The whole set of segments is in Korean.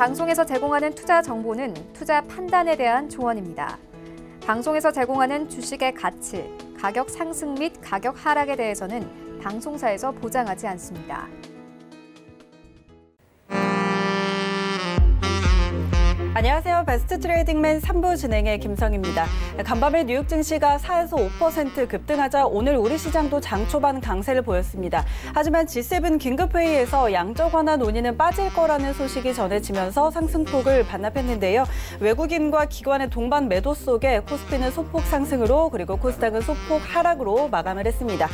방송에서 제공하는 투자 정보는 투자 판단에 대한 조언입니다. 방송에서 제공하는 주식의 가치, 가격 상승 및 가격 하락에 대해서는 방송사에서 보장하지 않습니다. 안녕하세요. 베스트 트레이딩맨 3부 진행의 김성입니다. 간밤에 뉴욕 증시가 4에서 5% 급등하자 오늘 우리 시장도 장 초반 강세를 보였습니다. 하지만 G7 긴급회의에서 양적 완화 논의는 빠질 거라는 소식이 전해지면서 상승폭을 반납했는데요. 외국인과 기관의 동반 매도 속에 코스피는 소폭 상승으로 그리고 코스닥은 소폭 하락으로 마감을 했습니다.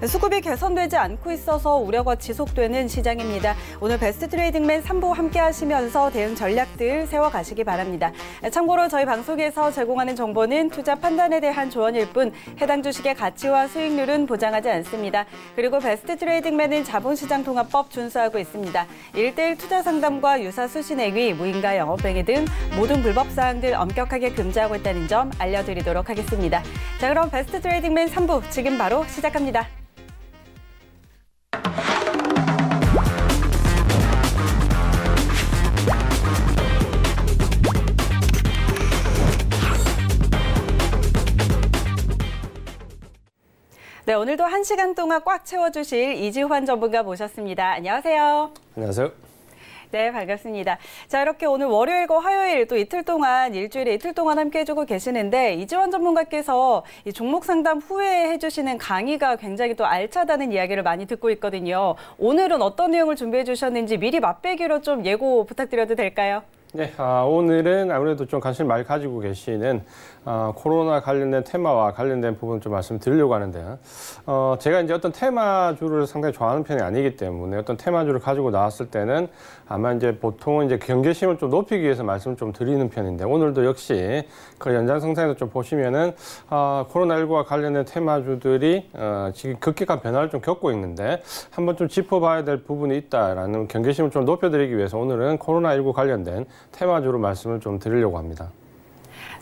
수급이 개선되지 않고 있어서 우려가 지속되는 시장입니다. 오늘 베스트 트레이딩맨 3부 함께 하시면서 대응 전략들 세워가시기 바랍니다. 참고로 저희 방송에서 제공하는 정보는 투자 판단에 대한 조언일 뿐 해당 주식의 가치와 수익률은 보장하지 않습니다. 그리고 베스트 트레이딩맨은 자본시장통합법 준수하고 있습니다. 1:1 투자 상담과 유사 수신행위, 무인가 영업행위 등 모든 불법 사항들 엄격하게 금지하고 있다는 점 알려드리도록 하겠습니다. 자, 그럼 베스트 트레이딩맨 3부 지금 바로 시작합니다. 네, 오늘도 1시간 동안 꽉 채워주실 이지환 전문가 모셨습니다. 안녕하세요. 안녕하세요. 네, 반갑습니다. 자, 이렇게 오늘 월요일과 화요일 또 이틀 동안, 일주일에 이틀 동안 함께 해주고 계시는데 이지환 전문가께서 이 종목 상담 후에 해주시는 강의가 굉장히 또 알차다는 이야기를 많이 듣고 있거든요. 오늘은 어떤 내용을 준비해 주셨는지 미리 맛배기로 좀 예고 부탁드려도 될까요? 네, 오늘은 아무래도 좀 관심 많이 가지고 계시는 코로나 관련된 테마와 관련된 부분 좀 말씀드리려고 하는데요. 제가 이제 어떤 테마주를 상당히 좋아하는 편이 아니기 때문에 어떤 테마주를 가지고 나왔을 때는 아마 이제 보통은 이제 경계심을 좀 높이기 위해서 말씀을 좀 드리는 편인데 오늘도 역시 그 연장선상에서 좀 보시면은 코로나19와 관련된 테마주들이 지금 급격한 변화를 좀 겪고 있는데 한번 좀 짚어봐야 될 부분이 있다라는 경계심을 좀 높여드리기 위해서 오늘은 코로나19 관련된 테마주로 말씀을 좀 드리려고 합니다.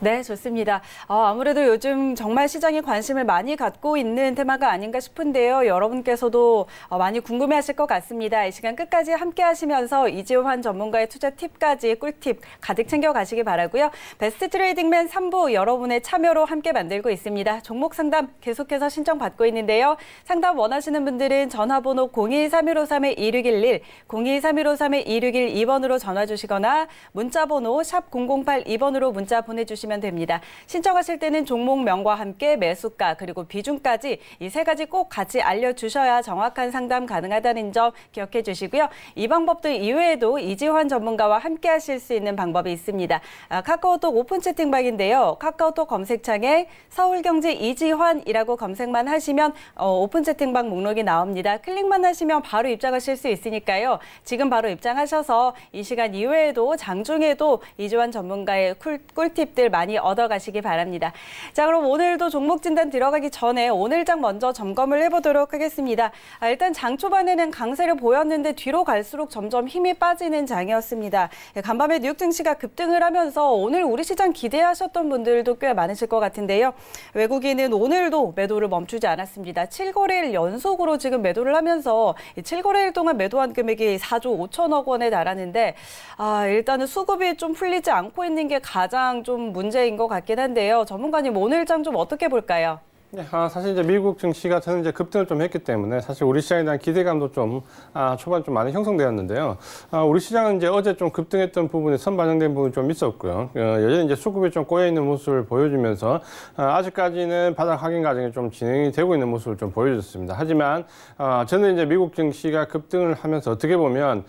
네, 좋습니다. 아무래도 요즘 정말 시장에 관심을 많이 갖고 있는 테마가 아닌가 싶은데요. 여러분께서도 많이 궁금해하실 것 같습니다. 이 시간 끝까지 함께 하시면서 이지환 전문가의 투자 팁까지 꿀팁 가득 챙겨가시기 바라고요. 베스트 트레이딩맨 3부 여러분의 참여로 함께 만들고 있습니다. 종목 상담 계속해서 신청받고 있는데요. 상담 원하시는 분들은 전화번호 02-3153-2611, 02-3153-2612번으로 전화 주시거나 문자번호 샵 0082번으로 문자 보내주시면 됩니다. 신청하실 때는 종목명과 함께 매수가 그리고 비중까지 이 세 가지 꼭 같이 알려주셔야 정확한 상담 가능하다는 점 기억해 주시고요. 이 방법들 이외에도 이지환 전문가와 함께 하실 수 있는 방법이 있습니다. 카카오톡 오픈 채팅방인데요. 카카오톡 검색창에 서울경제 이지환이라고 검색만 하시면 오픈 채팅방 목록이 나옵니다. 클릭만 하시면 바로 입장하실 수 있으니까요. 지금 바로 입장하셔서 이 시간 이외에도 장중에도 이지환 전문가의 꿀팁들 많이 얻어가시기 바랍니다. 자, 그럼 오늘도 종목 진단 들어가기 전에 오늘장 먼저 점검을 해보도록 하겠습니다. 일단 장 초반에는 강세를 보였는데 뒤로 갈수록 점점 힘이 빠지는 장이었습니다. 간밤에 뉴욕 증시가 급등을 하면서 오늘 우리 시장 기대하셨던 분들도 꽤 많으실 것 같은데요. 외국인은 오늘도 매도를 멈추지 않았습니다. 7거래일 연속으로 지금 매도를 하면서 7거래일 동안 매도한 금액이 4조 5천억 원에 달하는데 일단은 수급이 좀 풀리지 않고 있는 게 가장 좀 문제인 것 같긴 한데요. 전문가님 오늘장 좀 어떻게 볼까요? 네, 사실 이제 미국 증시가 저는 이제 급등을 좀 했기 때문에 사실 우리 시장에 대한 기대감도 좀 초반 좀 많이 형성되었는데요. 우리 시장은 이제 어제 좀 급등했던 부분이 선반영된 부분이 좀 있었고요. 여전히 이제 수급이 좀 꼬여 있는 모습을 보여주면서 아직까지는 바닥 확인 과정이 좀 진행이 되고 있는 모습을 좀 보여줬습니다. 하지만 저는 이제 미국 증시가 급등을 하면서 어떻게 보면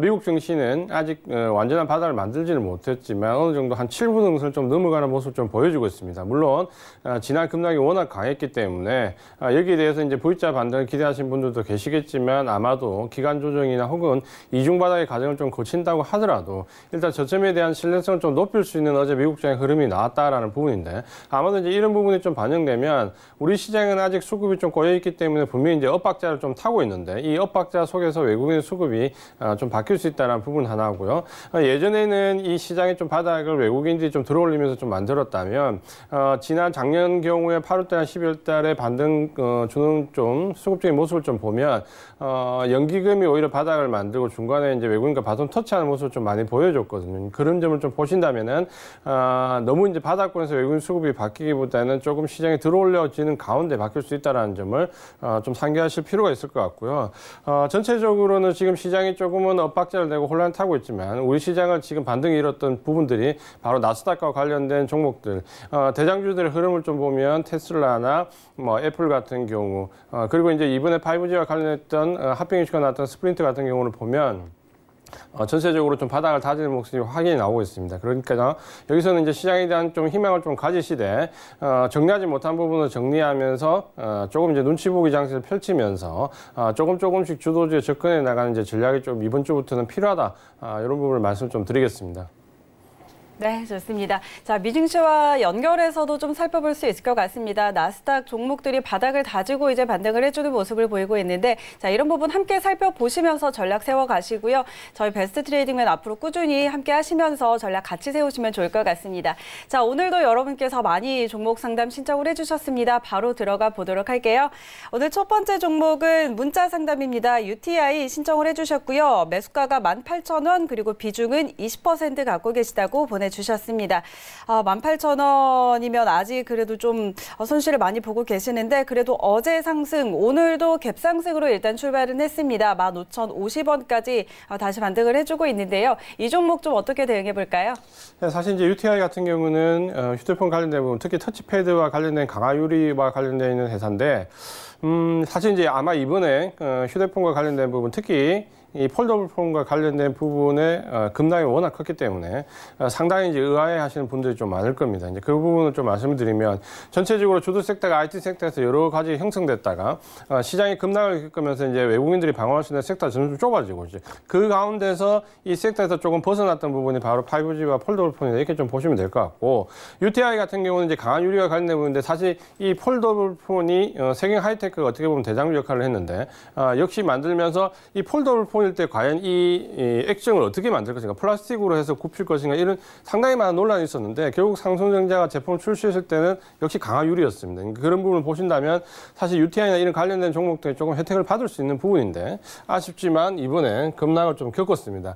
미국 증시는 아직 완전한 바닥을 만들지는 못했지만 어느 정도 한 7분 등선을 좀 넘어가는 모습을 좀 보여주고 있습니다. 물론 지난 급락이 워낙 했기 때문에 여기에 대해서 이제 V자 반등을 기대하신 분들도 계시겠지만 아마도 기간 조정이나 혹은 이중 바닥의 과정을 좀 거친다고 하더라도 일단 저점에 대한 신뢰성을 좀 높일 수 있는 어제 미국 시장의 흐름이 나왔다라는 부분인데 아마도 이제 이런 부분이 좀 반영되면 우리 시장은 아직 수급이 좀 꼬여 있기 때문에 분명히 이제 엇박자를 좀 타고 있는데 이 엇박자 속에서 외국인 수급이 좀 바뀔 수 있다는 부분 하나고요. 예전에는 이 시장의 좀 바닥을 외국인들이 좀 들어올리면서 좀 만들었다면 지난 작년 경우에 8월 달에 12월 달에 반등 주는 좀 수급적인 모습을 좀 보면 연기금이 오히려 바닥을 만들고 중간에 이제 외국인과 바톤 터치하는 모습을 좀 많이 보여줬거든요. 그런 점을 좀 보신다면은 너무 이제 바닥권에서 외국인 수급이 바뀌기보다는 조금 시장에 들어올려지는 가운데 바뀔 수 있다는 점을 좀 상기하실 필요가 있을 것 같고요. 전체적으로는 지금 시장이 조금은 엇박자를 내고 혼란 타고 있지만 우리 시장을 지금 반등이 이뤘던 부분들이 바로 나스닥과 관련된 종목들, 대장주들의 흐름을 좀 보면 테슬라나 뭐 애플 같은 경우, 그리고 이제 이번에 5G와 관련했던 합병 이슈가 나왔던 스프린트 같은 경우를 보면 전체적으로 좀 바닥을 다지는 모습이 확인이 나오고 있습니다. 그러니까 여기서는 이제 시장에 대한 좀 희망을 좀 가지시되 정리하지 못한 부분을 정리하면서 조금 이제 눈치 보기 장세를 펼치면서 조금씩 주도주에 접근해 나가는 이제 전략이 좀 이번 주부터는 필요하다. 이런 부분을 말씀 좀 드리겠습니다. 네, 좋습니다. 자, 미증시와 연결해서도 좀 살펴볼 수 있을 것 같습니다. 나스닥 종목들이 바닥을 다지고 이제 반등을 해주는 모습을 보이고 있는데, 자, 이런 부분 함께 살펴보시면서 전략 세워가시고요. 저희 베스트 트레이딩맨 앞으로 꾸준히 함께 하시면서 전략 같이 세우시면 좋을 것 같습니다. 자, 오늘도 여러분께서 많이 종목 상담 신청을 해주셨습니다. 바로 들어가 보도록 할게요. 오늘 첫 번째 종목은 문자 상담입니다. UTI 신청을 해주셨고요. 매수가가 18,000원, 그리고 비중은 20% 갖고 계시다고 보내주셨습니다. 18,000원이면 아직 그래도 좀 손실을 많이 보고 계시는데 그래도 어제 상승, 오늘도 갭상승으로 일단 출발은 했습니다. 15,050원까지 다시 반등을 해주고 있는데요. 이 종목 좀 어떻게 대응해 볼까요? 네, 사실 이제 UTI 같은 경우는 휴대폰 관련된 부분, 특히 터치패드와 관련된 강화유리와 관련되어 있는 회사인데 사실 이제 아마 이번에 휴대폰과 관련된 부분, 특히 이 폴더블 폰과 관련된 부분에 급락이 워낙 컸기 때문에 상당히 이제 의아해 하시는 분들이 좀 많을 겁니다. 이제 그 부분을 좀 말씀을 드리면 전체적으로 주도 섹터가 IT 섹터에서 여러 가지 형성됐다가 시장이 급락을 겪으면서 이제 외국인들이 방어할 수 있는 섹터가 점점 좁아지고 이제 그 가운데서 이 섹터에서 조금 벗어났던 부분이 바로 5G와 폴더블 폰이다 이렇게 좀 보시면 될 것 같고 UTI 같은 경우는 이제 강한 유리와 관련된 부분인데 사실 이 폴더블 폰이 세경 하이테크가 어떻게 보면 대장주 역할을 했는데 역시 만들면서 이 폴더블 폰이 때 과연 이 액정을 어떻게 만들 것인가, 플라스틱으로 해서 굽힐 것인가 이런 상당히 많은 논란이 있었는데 결국 삼성전자가 제품을 출시했을 때는 역시 강화유리였습니다. 그런 부분을 보신다면 사실 UTI나 이런 관련된 종목들이 조금 혜택을 받을 수 있는 부분인데 아쉽지만 이번에 급락을 좀 겪었습니다.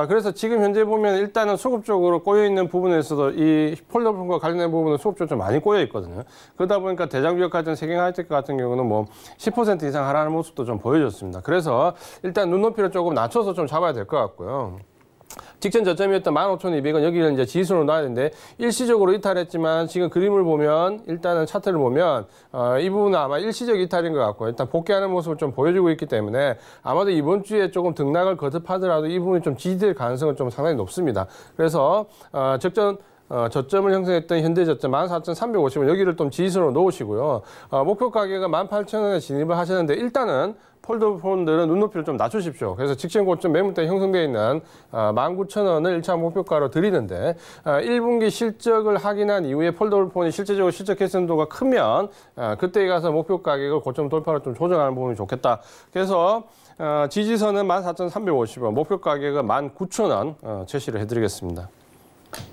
그래서 지금 현재 보면 일단은 수급적으로 꼬여있는 부분에서도 이 폴더폰과 관련된 부분은 수급적으로 좀 많이 꼬여있거든요. 그러다 보니까 대장주 역할했던 세경 하이테크 같은 경우는 뭐 10% 이상 하락하는 모습도 좀 보여줬습니다. 그래서 일단 눈높이를 조금 낮춰서 좀 잡아야 될 것 같고요. 직전 저점이었던 15,200원 여기를 이제 지수로 놔야 되는데 일시적으로 이탈했지만 지금 그림을 보면 일단은 차트를 보면 이 부분은 아마 일시적 이탈인 것 같고 일단 복귀하는 모습을 좀 보여주고 있기 때문에 아마도 이번 주에 조금 등락을 거듭하더라도 이 부분이 좀 지지될 가능성은 좀 상당히 높습니다. 그래서 저점을 형성했던 현대저점 14,350원 여기를 좀 지지선으로 놓으시고요. 목표 가격은 18,000원에 진입을 하셨는데 일단은 폴더폰들은 눈높이를 좀 낮추십시오. 그래서 직전 고점 매물대 형성되어 있는 19,000원을 1차 목표가로 드리는데 1분기 실적을 확인한 이후에 폴더폰이 실제적으로 실적 개선도가 크면 그때 가서 목표 가격을 고점 돌파로 좀 조정하는 부분이 좋겠다. 그래서 지지선은 14,350원, 목표 가격은 19,000원 제시를 해드리겠습니다.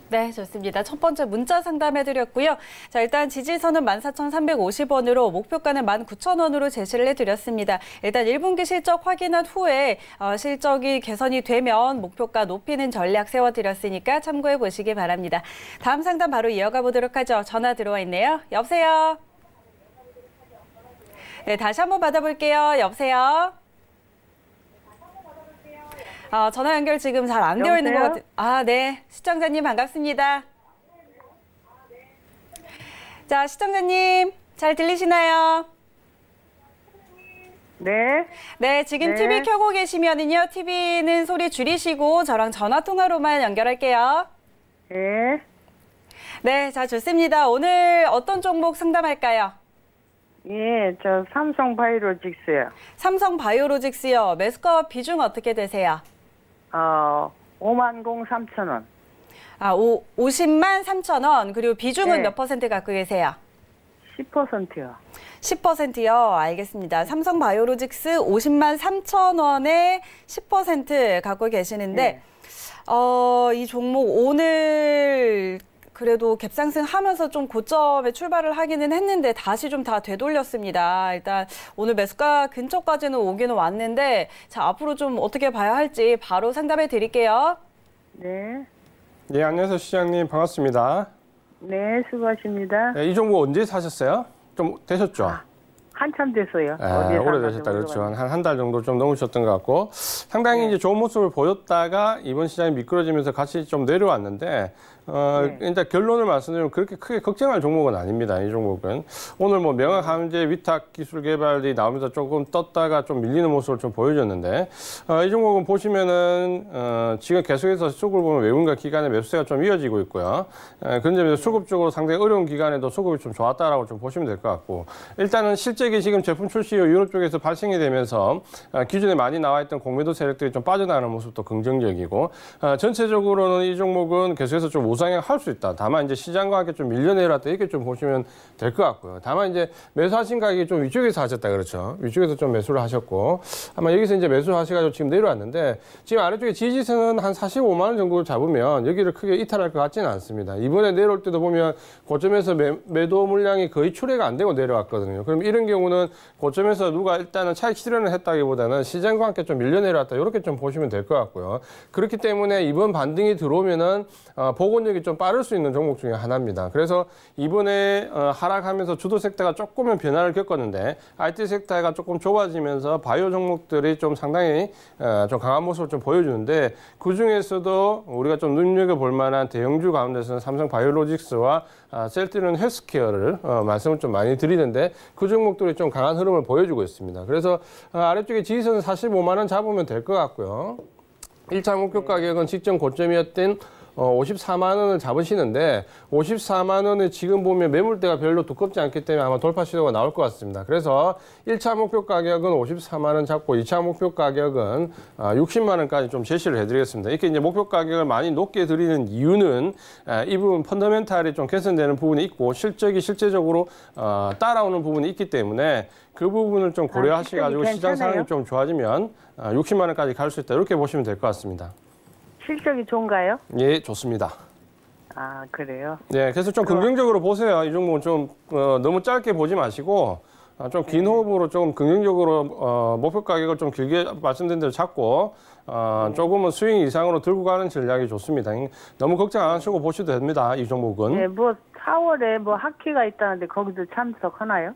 네, 좋습니다. 첫 번째 문자 상담해드렸고요. 자, 일단 지지선은 14,350원으로 목표가는 19,000원으로 제시를 해드렸습니다. 일단 1분기 실적 확인한 후에 실적이 개선이 되면 목표가 높이는 전략 세워드렸으니까 참고해 보시기 바랍니다. 다음 상담 바로 이어가 보도록 하죠. 전화 들어와 있네요. 여보세요? 네, 다시 한번 받아볼게요. 여보세요? 전화 연결 지금 잘 안 되어 있는 것 같아요. 네. 시청자님 반갑습니다. 자, 시청자님 잘 들리시나요? 네. 네, 지금 TV 켜고 계시면은요. TV는 소리 줄이시고 저랑 전화 통화로만 연결할게요. 네. 네, 자, 좋습니다. 오늘 어떤 종목 상담할까요? 예, 저 삼성바이오로직스요. 삼성바이오로직스요. 매수가 비중 어떻게 되세요? 50,300원. 50만 3천원. 그리고 비중은 네. 몇 퍼센트 갖고 계세요? 10%요. 10%요. 알겠습니다. 삼성바이오로직스 50만 3천원에 10% 갖고 계시는데, 네. 이 종목 오늘 그래도 갭상승하면서 좀 고점에 출발을 하기는 했는데 다시 좀 다 되돌렸습니다. 일단 오늘 매수가 근처까지는 오기는 왔는데 자, 앞으로 좀 어떻게 봐야 할지 바로 상담해 드릴게요. 네. 예, 안녕하세요, 시장님. 반갑습니다. 네, 수고하십니다. 이 종목 언제 사셨어요? 좀 되셨죠? 한참 됐어요. 오래되셨다. 그렇죠. 한 달 정도 좀 넘으셨던 것 같고 상당히 이제 좋은 모습을 보였다가 이번 시장이 미끄러지면서 같이 좀 내려왔는데 일단 결론을 말씀드리면 그렇게 크게 걱정할 종목은 아닙니다. 이 종목은 오늘 뭐 명확함제 위탁 기술 개발이 나오면서 조금 떴다가 좀 밀리는 모습을 좀 보여줬는데 이 종목은 보시면은 지금 계속해서 수급을 보면 외국인과 기관의 매수세가 좀 이어지고 있고요. 그런 점에서 수급적으로 상당히 어려운 기간에도 수급이 좀 좋았다라고 좀 보시면 될 것 같고 일단은 실제 지금 제품 출시 이후 유럽 쪽에서 발생이 되면서 기존에 많이 나와 있던 공매도 세력들이 좀 빠져나가는 모습도 긍정적이고 전체적으로는 이 종목은 계속해서 좀 우상향할 수 있다. 다만 이제 시장과 함께 좀 밀려내렸다 이렇게 좀 보시면 될 것 같고요. 다만 이제 매수하신 가격이 좀 위쪽에서 하셨다 그렇죠. 위쪽에서 좀 매수를 하셨고 아마 여기서 이제 매수를 하셔가지고 지금 내려왔는데 지금 아래쪽에 지지선은 한 45만 원 정도를 잡으면 여기를 크게 이탈할 것 같지는 않습니다. 이번에 내려올 때도 보면 고점에서 매도 물량이 거의 출회가 안 되고 내려왔거든요. 그럼 이런 경우는 고점에서 누가 일단은 차익 실현을 했다기보다는 시장과 함께 좀 밀려내렸다 이렇게 좀 보시면 될 것 같고요. 그렇기 때문에 이번 반등이 들어오면은 복원력이 좀 빠를 수 있는 종목 중에 하나입니다. 그래서 이번에 하락하면서 주도 섹터가 조금은 변화를 겪었는데 IT 섹터가 조금 좁아지면서 바이오 종목들이 좀 상당히 좀 강한 모습을 좀 보여주는데 그 중에서도 우리가 좀 눈여겨볼 만한 대형주 가운데서는 삼성 바이오로직스와 셀트리온 헬스케어를 말씀을 좀 많이 드리는데 그 종목들이 좀 강한 흐름을 보여주고 있습니다. 그래서 아래쪽에 지지선은 45만 원 잡으면 될 것 같고요. 1차 목표 가격은 직전 고점이었던 54만 원을 잡으시는데 54만 원을 지금 보면 매물대가 별로 두껍지 않기 때문에 아마 돌파 시도가 나올 것 같습니다. 그래서 1차 목표 가격은 54만 원 잡고 2차 목표 가격은 60만 원까지 좀 제시를 해드리겠습니다. 이렇게 이제 목표 가격을 많이 높게 드리는 이유는 이 부분 펀더멘탈이 좀 개선되는 부분이 있고 실적이 실제적으로 따라오는 부분이 있기 때문에 그 부분을 좀 고려하셔가지고 시장 상황이 좀 좋아지면 60만 원까지 갈 수 있다 이렇게 보시면 될 것 같습니다. 실적이 좋은가요? 예, 좋습니다. 아, 그래요? 네, 그래서 좀 긍정적으로 보세요. 이 종목은 좀 너무 짧게 보지 마시고 좀 긴 호흡으로 좀 긍정적으로 목표 가격을 좀 길게 말씀드린 대로 잡고 조금은 스윙 이상으로 들고 가는 전략이 좋습니다. 너무 걱정 안 하시고 보셔도 됩니다. 이 종목은. 네, 뭐 4월에 뭐 학회가 있다는데 거기도 참석하나요?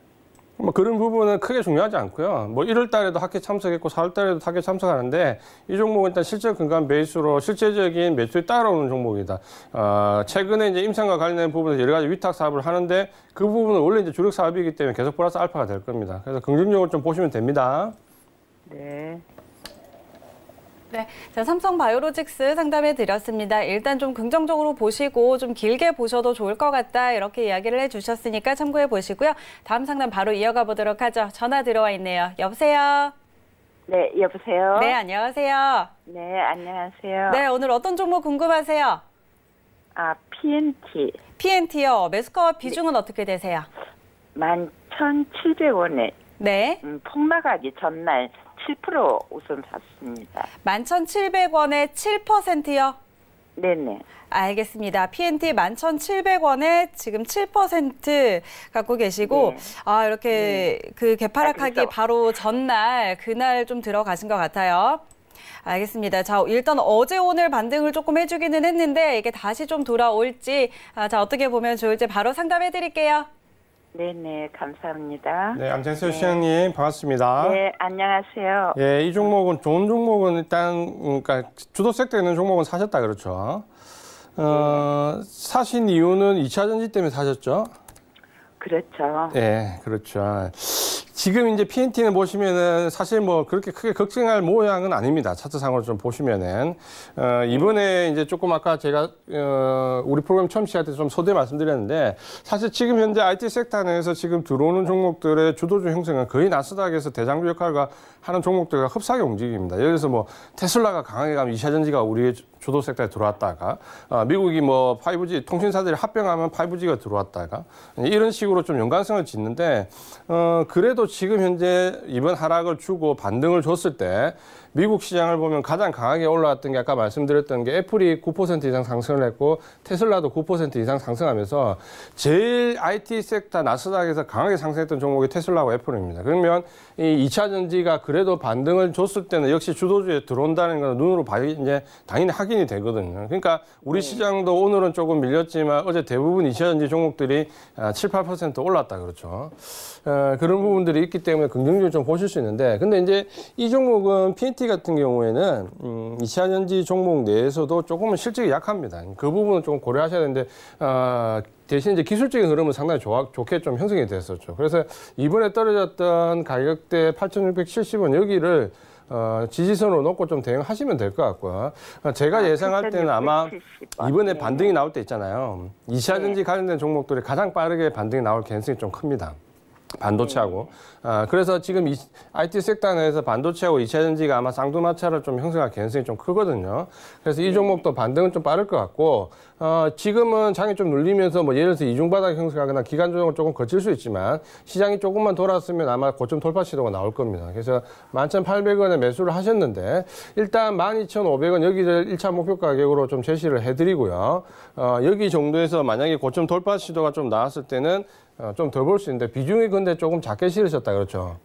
뭐 그런 부분은 크게 중요하지 않고요. 뭐 1월 달에도 학회 참석했고 4월 달에도 학회 참석하는데 이 종목은 일단 실적 근간 베이스로 실제적인 매출이 따라오는 종목이다. 최근에 이제 임상과 관련된 부분에서 여러 가지 위탁 사업을 하는데 그 부분은 원래 이제 주력 사업이기 때문에 계속 플러스 알파가 될 겁니다. 그래서 긍정적으로 좀 보시면 됩니다. 네. 네, 자, 삼성 바이오로직스 상담해 드렸습니다. 일단 좀 긍정적으로 보시고 좀 길게 보셔도 좋을 것 같다 이렇게 이야기를 해주셨으니까 참고해 보시고요. 다음 상담 바로 이어가 보도록 하죠. 전화 들어와 있네요. 여보세요? 네, 여보세요? 네, 안녕하세요. 네, 안녕하세요. 네, 오늘 어떤 종목 궁금하세요? PNT. PNT요. 매수가와 비중은 어떻게 되세요? 11,700원에 네. 폭락하기 전날 7% 우선 샀습니다. 11,700원에 7%요? 네네. 알겠습니다. PNT 11,700원에 지금 7% 갖고 계시고, 네. 이렇게 그 개파락하기 그래서. 바로 전날, 그날 좀 들어가신 것 같아요. 알겠습니다. 자, 일단 어제 오늘 반등을 조금 해주기는 했는데, 이게 다시 좀 돌아올지, 자, 어떻게 보면 좋을지 바로 상담해 드릴게요. 네네, 감사합니다. 네, 안녕하세요, 시장님. 반갑습니다. 네, 안녕하세요. 예, 이 종목은 좋은 종목은 일단 그러니까 주도 섹터에 있는 종목은 사셨다 그렇죠. 사신 이유는 2차 전지 때문에 사셨죠? 그렇죠. 예, 그렇죠. 지금 이제 PNT는 보시면은 사실 뭐 그렇게 크게 걱정할 모양은 아닙니다. 차트상으로 좀 보시면은 이번에 이제 조금 아까 제가 우리 프로그램 처음 시작할 때 좀 소대 말씀드렸는데 사실 지금 현재 IT 섹터 내에서 지금 들어오는 종목들의 주도주 형성은 거의 나스닥에서 대장주 역할을 하는 종목들과 흡사하게 움직입니다. 예를 들어서 뭐 테슬라가 강하게 가면 2차 전지가 우리의 주도 섹터에 들어왔다가 미국이 뭐 5G 통신사들이 합병하면 5G가 들어왔다가 이런 식으로 좀 연관성을 짓는데 그래도 지금 현재 이번 하락을 주고 반등을 줬을 때 미국 시장을 보면 가장 강하게 올라왔던 게 아까 말씀드렸던 게 애플이 9% 이상 상승을 했고 테슬라도 9% 이상 상승하면서 제일 IT 섹터 나스닥에서 강하게 상승했던 종목이 테슬라와 애플입니다. 그러면 이 2차 전지가 그래도 반등을 줬을 때는 역시 주도주에 들어온다는 건 눈으로 이제 당연히 확인이 되거든요. 그러니까 우리 시장도 오늘은 조금 밀렸지만 어제 대부분 2차 전지 종목들이 7, 8% 올랐다 그렇죠. 그런 부분들이 있기 때문에 긍정적으로 좀 보실 수 있는데 근데 이제 이 종목은 PNT 같은 경우에는 2차 전지 종목 내에서도 조금은 실적이 약합니다. 그 부분은 좀 고려하셔야 되는데 대신 이제 기술적인 흐름은 상당히 좋게 좀 형성이 됐었죠. 그래서 이번에 떨어졌던 가격대 8,670원 여기를 지지선으로 놓고 좀 대응하시면 될 것 같고요. 제가 예상할 때는 아마 이번에 반등이 나올 때 있잖아요. 2차 전지 관련된 종목들이 가장 빠르게 반등이 나올 가능성이 좀 큽니다. 반도체하고. 그래서 지금 IT 섹터 내에서 반도체하고 2차 전지가 아마 쌍두마차를 좀 형성할 가능성이 좀 크거든요. 그래서 이 종목도 반등은 좀 빠를 것 같고, 지금은 장이 좀 눌리면서 뭐 예를 들어서 이중바닥 형성하거나 기간 조정을 조금 거칠 수 있지만 시장이 조금만 돌았으면 아마 고점 돌파 시도가 나올 겁니다. 그래서 11,800원에 매수를 하셨는데 일단 12,500원 여기를 1차 목표 가격으로 좀 제시를 해드리고요. 여기 정도에서 만약에 고점 돌파 시도가 좀 나왔을 때는 좀 더 볼 수 있는데 비중이 근데 조금 작게 실으셨다 그렇죠?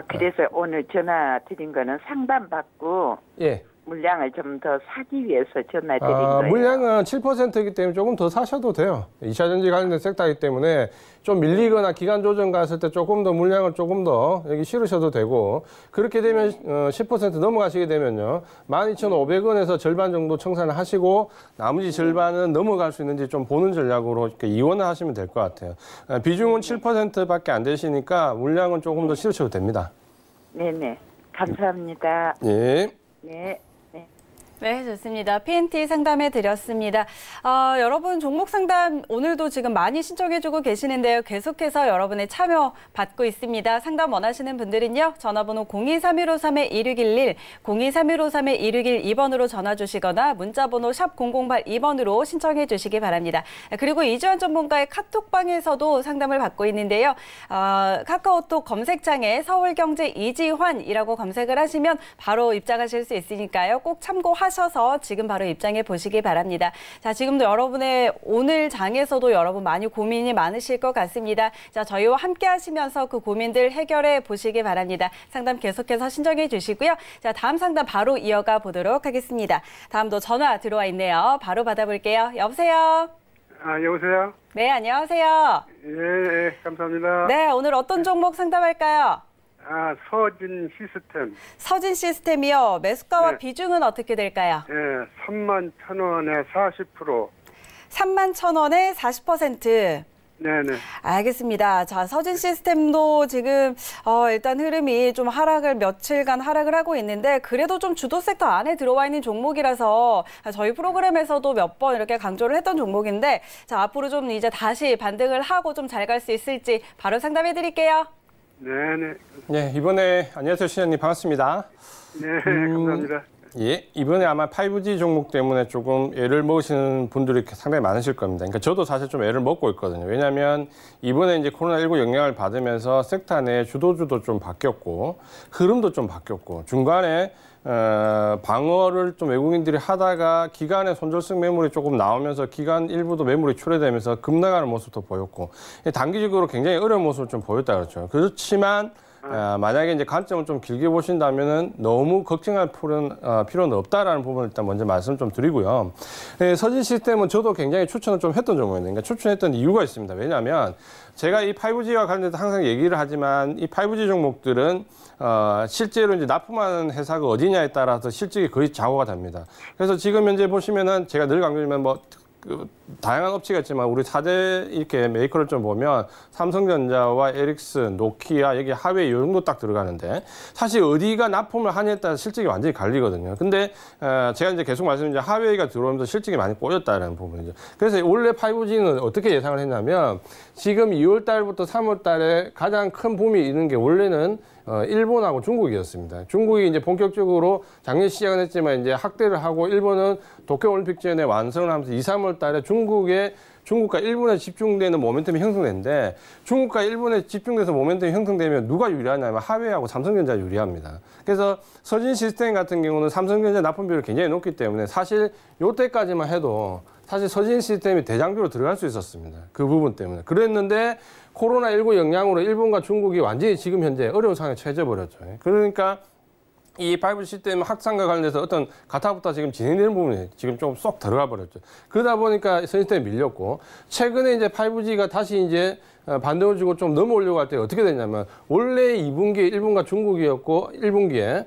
그래서 오늘 전화 드린 거는 상담받고 예. 물량을 좀 더 사기 위해서 전화 드린 거예요. 물량은 7%이기 때문에 조금 더 사셔도 돼요. 2차 전지 관련된 섹터이기 때문에 좀 밀리거나 기간 조정 갔을 때 조금 더 물량을 조금 더 여기 실으셔도 되고 그렇게 되면 10% 넘어가시게 되면요. 12,500원에서 절반 정도 청산을 하시고 나머지 절반은 넘어갈 수 있는지 좀 보는 전략으로 이렇게 이원을 하시면 될 것 같아요. 비중은 7%밖에 안 되시니까 물량은 조금 더 실으셔도 됩니다. 네네. 감사합니다. 예. 네. 네, 좋습니다. PNT 상담해 드렸습니다. 여러분 종목 상담 오늘도 지금 많이 신청해주고 계시는데요. 계속해서 여러분의 참여 받고 있습니다. 상담 원하시는 분들은요. 전화번호 023153-1611, 023153-1612번으로 전화 주시거나 문자번호 샵 0082번으로 신청해 주시기 바랍니다. 그리고 이주환 전문가의 카톡방에서도 상담을 받고 있는데요. 카카오톡 검색창에 서울경제 이지환이라고 검색을 하시면 바로 입장하실 수 있으니까요. 꼭 참고하셔서 지금 바로 입장해 보시기 바랍니다. 자, 지금도 여러분의 오늘 장에서도 여러분 많이 고민이 많으실 것 같습니다. 자, 저희와 함께 하시면서 그 고민들 해결해 보시기 바랍니다. 상담 계속해서 신청해 주시고요. 자, 다음 상담 바로 이어가 보도록 하겠습니다. 다음도 전화 들어와 있네요. 바로 받아볼게요. 여보세요? 여보세요? 네, 안녕하세요. 예, 감사합니다. 네, 오늘 어떤 종목 상담할까요? 서진 시스템. 서진 시스템이요. 매수가와 네. 비중은 어떻게 될까요? 예, 31,000원에 40%. 31,000원에 40%. 네네. 알겠습니다. 자, 서진 시스템도 지금 일단 흐름이 좀 며칠간 하락을 하고 있는데 그래도 좀 주도 섹터 안에 들어와 있는 종목이라서 저희 프로그램에서도 몇 번 이렇게 강조를 했던 종목인데 자, 앞으로 좀 이제 다시 반등을 하고 좀 잘 갈 수 있을지 바로 상담해 드릴게요. 네네. 네, 이번에 안녕하세요, 시장님 반갑습니다. 네, 감사합니다. 예, 이번에 아마 5G 종목 때문에 조금 애를 먹으시는 분들이 상당히 많으실 겁니다. 그러니까 저도 사실 좀 애를 먹고 있거든요. 왜냐하면 이번에 이제 코로나19 영향을 받으면서 섹터 내 주도주도 좀 바뀌었고, 흐름도 좀 바뀌었고, 중간에 방어를 좀 외국인들이 하다가 기간에 손절성 매물이 조금 나오면서 기간 일부도 매물이 출회되면서 급나가는 모습도 보였고, 단기적으로 굉장히 어려운 모습을 좀 보였다 그렇죠. 그렇지만 만약에 이제 관점을 좀 길게 보신다면은 너무 걱정할 필요는 없다라는 부분을 일단 먼저 말씀 좀 드리고요. 서진 시스템은 저도 굉장히 추천을 좀 했던 종목인데, 그러니까 추천했던 이유가 있습니다. 왜냐하면 제가 이 5G와 관련해서 항상 얘기를 하지만 이 5G 종목들은 실제로 이제 납품하는 회사가 어디냐에 따라서 실적이 거의 좌우가 됩니다. 그래서 지금 현재 보시면은 제가 늘 강조하지만 다양한 업체가 있지만 우리 4대 이렇게 메이커를 좀 보면 삼성전자와 에릭슨, 노키아 여기 하웨이 이 정도 딱 들어가는데 사실 어디가 납품을 하냐에 따라 실적이 완전히 갈리거든요. 근데 제가 이제 계속 말씀드린 하웨이가 들어오면서 실적이 많이 꼬였다는 부분이죠. 그래서 원래 5G는 어떻게 예상을 했냐면 지금 2월 달부터 3월 달에 가장 큰 붐이 있는 게 원래는 일본하고 중국이었습니다. 중국이 이제 본격적으로 작년 시작은 했지만 이제 확대를 하고 일본은 도쿄올림픽 전에 완성을 하면서 2, 3월 달에 중국의 중국과 일본에 집중되는 모멘텀이 형성되는데 중국과 일본에 집중돼서 모멘텀이 형성되면 누가 유리하냐면 하웨이하고 삼성전자 유리합니다. 그래서 서진 시스템 같은 경우는 삼성전자 납품비율이 굉장히 높기 때문에 사실 요때까지만 해도 사실 서진 시스템이 대장주로 들어갈 수 있었습니다. 그 부분 때문에. 그랬는데 코로나19 영향으로 일본과 중국이 완전히 지금 현재 어려운 상황에 처해져 버렸죠. 그러니까 이 5G 시스템 확산과 관련해서 어떤 가타부터 지금 진행되는 부분이 지금 좀 쏙 들어가 버렸죠. 그러다 보니까 시스템이 밀렸고 최근에 이제 5G가 다시 이제 반등을 주고 좀 넘어오려고 할 때 어떻게 됐냐면 원래 2분기에 일본과 중국이었고 1분기에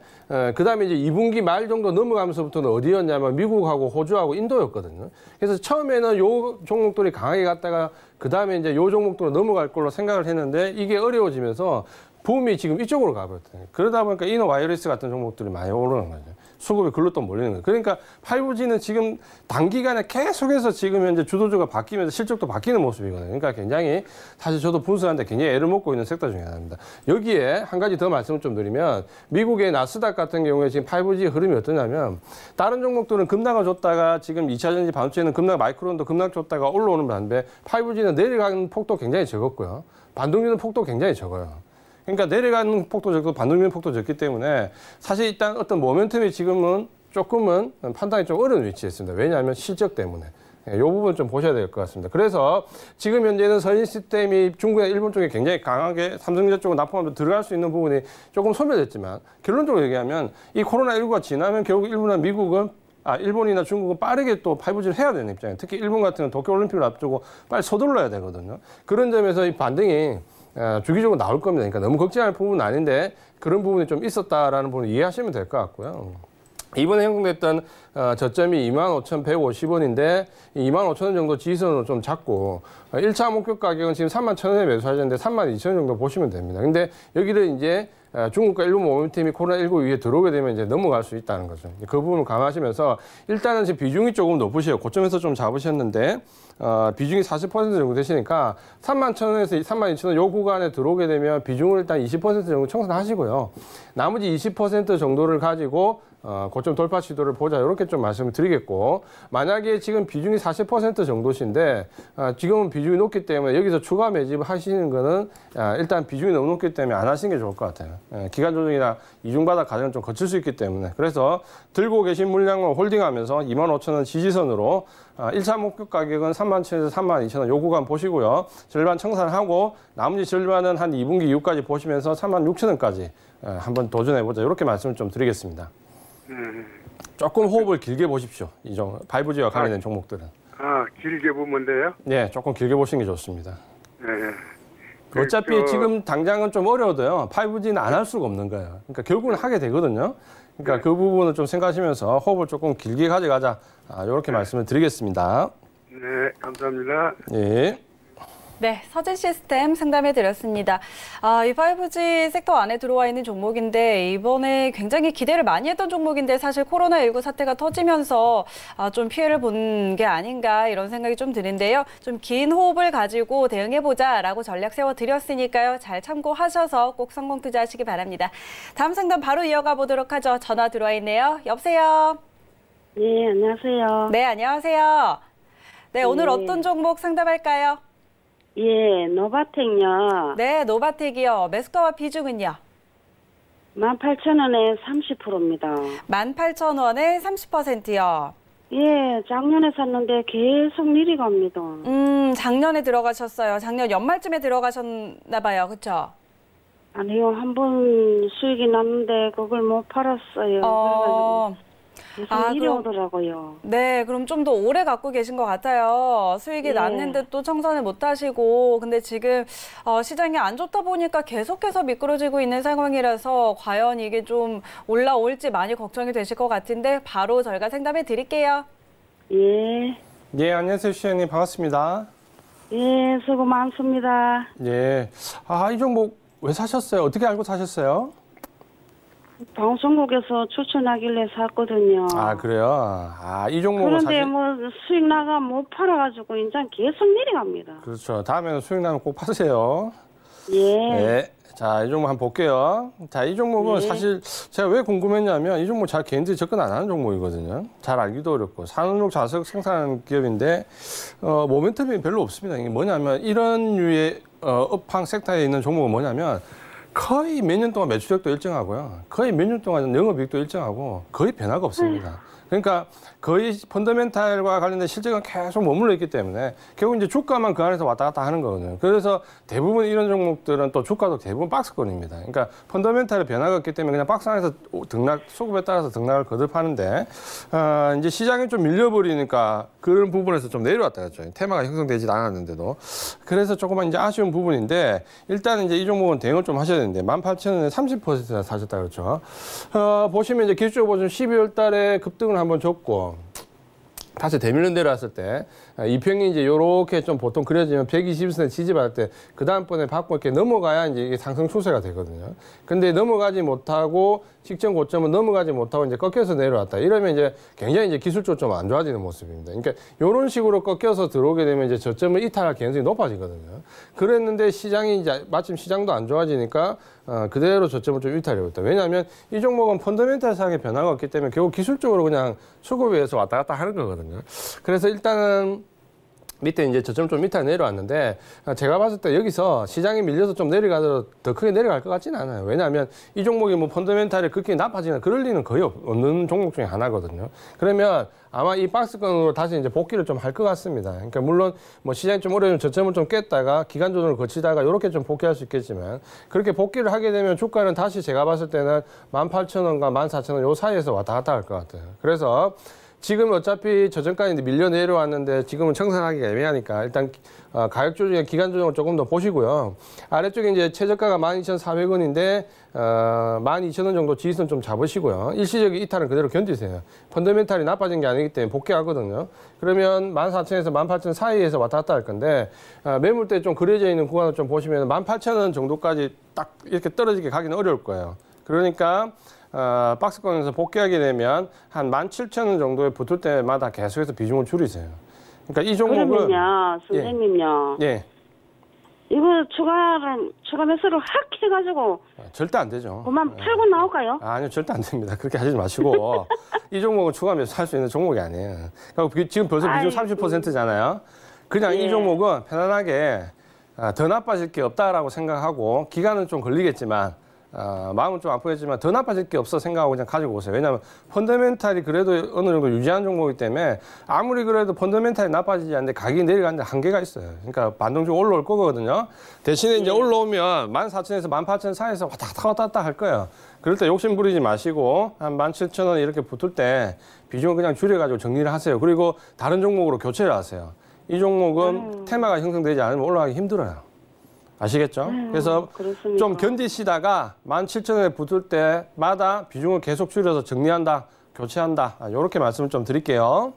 그다음에 이제 2분기 말 정도 넘어가면서부터는 어디였냐면 미국하고 호주하고 인도였거든요. 그래서 처음에는 요 종목들이 강하게 갔다가 그다음에 이제 요 종목들로 넘어갈 걸로 생각을 했는데 이게 어려워지면서 붐이 지금 이쪽으로 가버렸어요. 그러다 보니까 이노 와이어리스 같은 종목들이 많이 오르는 거죠. 수급이 글로 또 몰리는 거예요. 그러니까 5G는 지금 단기간에 계속해서 지금 현재 주도주가 바뀌면서 실적도 바뀌는 모습이거든요. 그러니까 굉장히 사실 저도 분석하는데 굉장히 애를 먹고 있는 섹터 중에 하나입니다. 여기에 한 가지 더 말씀을 좀 드리면 미국의 나스닥 같은 경우에 지금 5G 흐름이 어떠냐면 다른 종목들은 급락을 줬다가 지금 2차전지 반도체는 급락, 마이크론도 급락 줬다가 올라오는 반대 5G는 내려가는 폭도 굉장히 적었고요. 반등률은 폭도 굉장히 적어요. 그러니까 내려가는 폭도 적고 반등되는 폭도 적기 때문에 사실 일단 어떤 모멘텀이 지금은 조금은 판단이 좀 어려운 위치에 있습니다. 왜냐하면 실적 때문에. 이 부분 좀 보셔야 될 것 같습니다. 그래서 지금 현재는 서진 시스템이 중국이나 일본 쪽에 굉장히 강하게 삼성전자 쪽으로 납품하면서 들어갈 수 있는 부분이 조금 소멸됐지만 결론적으로 얘기하면 이 코로나19가 지나면 결국 일본이나 미국은 일본이나 중국은 빠르게 또 5G를 해야 되는 입장이에요. 특히 일본 같은 경우는 도쿄올림픽을 앞두고 빨리 서둘러야 되거든요. 그런 점에서 이 반등이 주기적으로 나올 겁니다. 그러니까 너무 걱정할 부분은 아닌데 그런 부분이 좀 있었다라는 부분을 이해하시면 될 것 같고요. 이번에 형성됐던 저점이 25,150원인데 25,000원 정도 지지선으로 좀 잡고 1차 목표 가격은 지금 31,000원에 매수하셨는데 32,000원 정도 보시면 됩니다. 근데 여기를 이제 중국과 일본 모멘텀이 코로나19 위에 들어오게 되면 이제 넘어갈 수 있다는 거죠. 그 부분을 감안하시면서 일단은 지금 비중이 조금 높으셔요. 고점에서 좀 잡으셨는데 비중이 40% 정도 되시니까 31,000원에서 32,000원 요 구간에 들어오게 되면 비중을 일단 20% 정도 청산하시고요. 나머지 20% 정도를 가지고 고점 돌파 시도를 보자 이렇게 좀 말씀을 드리겠고 만약에 지금 비중이 40% 정도신데 지금은 비중이 높기 때문에 여기서 추가 매집을 하시는 거는 일단 비중이 너무 높기 때문에 안 하시는 게 좋을 것 같아요. 기간 조정이나 이중바닥 과정을 좀 거칠 수 있기 때문에 그래서 들고 계신 물량을 홀딩하면서 25,000원 지지선으로 1차 목표 가격은 31,000원에서 32,000원 요 구간 보시고요. 절반 청산하고 나머지 절반은 한 2분기 이후까지 보시면서 36,000원까지 한번 도전해보자 이렇게 말씀을 좀 드리겠습니다. 조금 호흡을 길게 보십시오. 이 5G와 관련된 종목들은. 길게 보면 돼요? 네, 조금 길게 보시는 게 좋습니다. 네. 어차피 지금 당장은 좀 어려워도요. 5G는 안 할 수가 없는 거예요. 그러니까 결국은 하게 되거든요. 그러니까 네. 그 부분을 좀 생각하시면서 호흡을 조금 길게 가져가자. 이렇게 말씀을 드리겠습니다. 네, 감사합니다. 예. 네, 서진 시스템 상담해 드렸습니다. 이 5G 섹터 안에 들어와 있는 종목인데 이번에 굉장히 기대를 많이 했던 종목인데 사실 코로나19 사태가 터지면서 좀 피해를 본 게 아닌가 이런 생각이 좀 드는데요. 좀 긴 호흡을 가지고 대응해보자라고 전략 세워드렸으니까요. 잘 참고하셔서 꼭 성공 투자하시기 바랍니다. 다음 상담 바로 이어가 보도록 하죠. 전화 들어와 있네요. 여보세요? 네, 안녕하세요. 네, 안녕하세요. 네, 오늘 어떤 종목 상담할까요? 예, 노바텍요. 네, 노바텍이요. 매수가와 비중은요? 18,000원에 30%입니다. 18,000원에 30%요. 예, 작년에 샀는데 계속 내려갑니다. 작년에 들어가셨어요. 작년 연말쯤에 들어가셨나 봐요. 그렇죠? 아니요, 한 번 수익이 났는데 그걸 못 팔았어요. 그래가지고 계속 내려오더라고요. 네, 그럼 좀 더 오래 갖고 계신 것 같아요. 수익이 났는데 또 청산을 못 하시고. 근데 지금 시장이 안 좋다 보니까 계속해서 미끄러지고 있는 상황이라서 과연 이게 좀 올라올지 많이 걱정이 되실 것 같은데 바로 저희가 상담해 드릴게요. 예. 예, 안녕하세요. 시장님 반갑습니다. 예, 수고 많습니다. 예. 이 종목 왜 사셨어요? 어떻게 알고 사셨어요? 방송국에서 추천하길래 샀거든요. 그래요? 이 종목은 그런데 사실... 뭐 수익 나가 못 팔아가지고 이제 계속 내려갑니다. 그렇죠. 다음에는 수익 나면 꼭 파세요. 예. 네. 자, 이 종목 한번 볼게요. 자, 이 종목은 네. 사실 제가 왜 궁금했냐면 이 종목 잘 개인들이 접근 안 하는 종목이거든요. 잘 알기도 어렵고 산업용 자석 생산하는 기업인데 모멘텀이 별로 없습니다. 이게 뭐냐면 이런 류의 업황 섹터에 있는 종목은 뭐냐면 거의 몇 년 동안 매출액도 일정하고요. 거의 몇 년 동안 영업이익도 일정하고 거의 변화가 없습니다. 그러니까 거의 펀더멘탈과 관련된 실적은 계속 머물러 있기 때문에 결국 이제 주가만 그 안에서 왔다 갔다 하는 거거든요. 그래서 대부분 이런 종목들은 또 주가도 대부분 박스권입니다. 그러니까 펀더멘탈의 변화가 없기 때문에 그냥 박스 안에서 등락, 수급에 따라서 등락을 거듭하는데 이제 시장이 좀 밀려버리니까 그런 부분에서 좀 내려왔다 갔죠. 테마가 형성되지 않았는데도. 그래서 조금만 이제 아쉬운 부분인데 일단 이제 이 종목은 대응을 좀 하셔야 되는데 18,000원에 30%나 사셨다 그렇죠. 보시면 이제 기술적으로 보시면 12월 달에 급등을 한번 줬고 다시 대밀로 내려왔을 때 이평이 이제 요렇게 좀 보통 그려지면 120선에 지지받을 때 그 다음번에 받고 이렇게 넘어가야 이제 이게 상승 추세가 되거든요. 근데 넘어가지 못하고 직전 고점은 넘어가지 못하고 이제 꺾여서 내려왔다. 이러면 이제 굉장히 이제 기술적으로 좀 안 좋아지는 모습입니다. 그러니까 요런 식으로 꺾여서 들어오게 되면 이제 저점을 이탈할 가능성이 높아지거든요. 그랬는데 시장이 이제 마침 시장도 안 좋아지니까 그대로 저점을 좀 이탈하고 있다. 왜냐하면 이 종목은 펀더멘탈 상의 변화가 없기 때문에 결국 기술적으로 그냥 수급에 의해서 왔다 갔다 하는 거거든요. 그래서 일단은 밑에 이제 저점 좀 밑에 내려왔는데 제가 봤을 때 여기서 시장이 밀려서 좀 내려가도 더 크게 내려갈 것 같지는 않아요. 왜냐하면 이 종목이 뭐 펀더멘탈이 그렇게 나빠지는 그럴 리는 거의 없는 종목 중에 하나거든요. 그러면 아마 이 박스권으로 다시 이제 복귀를 좀 할 것 같습니다. 그러니까 물론 뭐 시장이 좀 어려우면 저점을 좀 깼다가 기간 조정을 거치다가 이렇게 좀 복귀할 수 있겠지만 그렇게 복귀를 하게 되면 주가는 다시 제가 봤을 때는 18,000원과 14,000원 요 사이에서 왔다 갔다 할 것 같아요. 그래서 지금 어차피 저점까지 밀려 내려왔는데 지금은 청산하기가 애매하니까 일단 가격 조정의 기간 조정을 조금 더 보시고요. 아래쪽에 이제 최저가가 12,400원인데 12,000원 정도 지지선 좀 잡으시고요. 일시적인 이탈은 그대로 견디세요. 펀더멘탈이 나빠진 게 아니기 때문에 복귀하거든요. 그러면 14,000에서 18,000 사이에서 왔다 갔다 할 건데 매물대 좀 그려져 있는 구간을 좀 보시면 18,000원 정도까지 딱 이렇게 떨어지게 가기는 어려울 거예요. 그러니까 박스권에서 복귀하게 되면 한 17,000원 정도에 붙을 때마다 계속해서 비중을 줄이세요. 그러니까 이 종목은 그러면요, 선생님요. 예. 이거 추가 매수를 확 해가지고 절대 안 되죠. 그만 팔고 나올까요? 아니요, 절대 안 됩니다. 그렇게 하지 마시고 이 종목은 추가 매수 할 수 있는 종목이 아니에요. 그러니까 지금 벌써 비중 30%잖아요. 그냥 예. 이 종목은 편안하게 더 나빠질 게 없다라고 생각하고 기간은 좀 걸리겠지만 마음은 좀 아프겠지만 더 나빠질 게 없어 생각하고 그냥 가지고 오세요. 왜냐하면 펀더멘탈이 그래도 어느 정도 유지하는 종목이기 때문에 아무리 그래도 펀더멘탈이 나빠지지 않는데 가격이 내려가는데 한계가 있어요. 그러니까 반동적으로 올라올 거거든요. 대신에 이제 올라오면 14,000에서 18,000 사이에서 왔다 갔다 할 거예요. 그럴 때 욕심 부리지 마시고 한 17,000원 이렇게 붙을 때 비중을 그냥 줄여가지고 정리를 하세요. 그리고 다른 종목으로 교체를 하세요. 이 종목은 테마가 형성되지 않으면 올라가기 힘들어요. 아시겠죠? 그래서 그렇습니까? 좀 견디시다가 17,000원에 붙을 때마다 비중을 계속 줄여서 정리한다, 교체한다. 이렇게 말씀을 좀 드릴게요.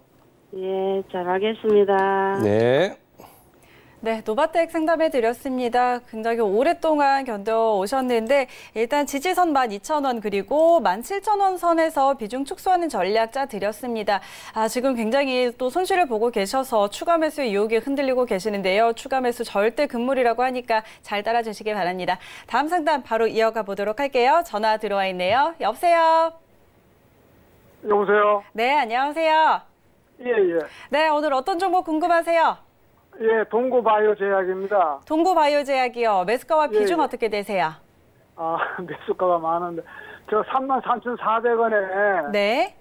예, 잘 알겠습니다. 네. 네, 노바텍 상담해 드렸습니다. 굉장히 오랫동안 견뎌오셨는데 일단 지지선 12,000원 그리고 17,000원 선에서 비중 축소하는 전략 짜 드렸습니다. 지금 굉장히 또 손실을 보고 계셔서 추가 매수 유혹이 흔들리고 계시는데요. 추가 매수 절대 금물이라고 하니까 잘 따라주시기 바랍니다. 다음 상담 바로 이어가 보도록 할게요. 전화 들어와 있네요. 여보세요? 여보세요? 네, 안녕하세요. 예, 예. 네, 오늘 어떤 종목 궁금하세요? 예, 동구바이오 제약입니다. 동구바이오제약이요. 매수가와 비중 예. 어떻게 되세요? 매수가가 많은데, 저 33,400원에 네.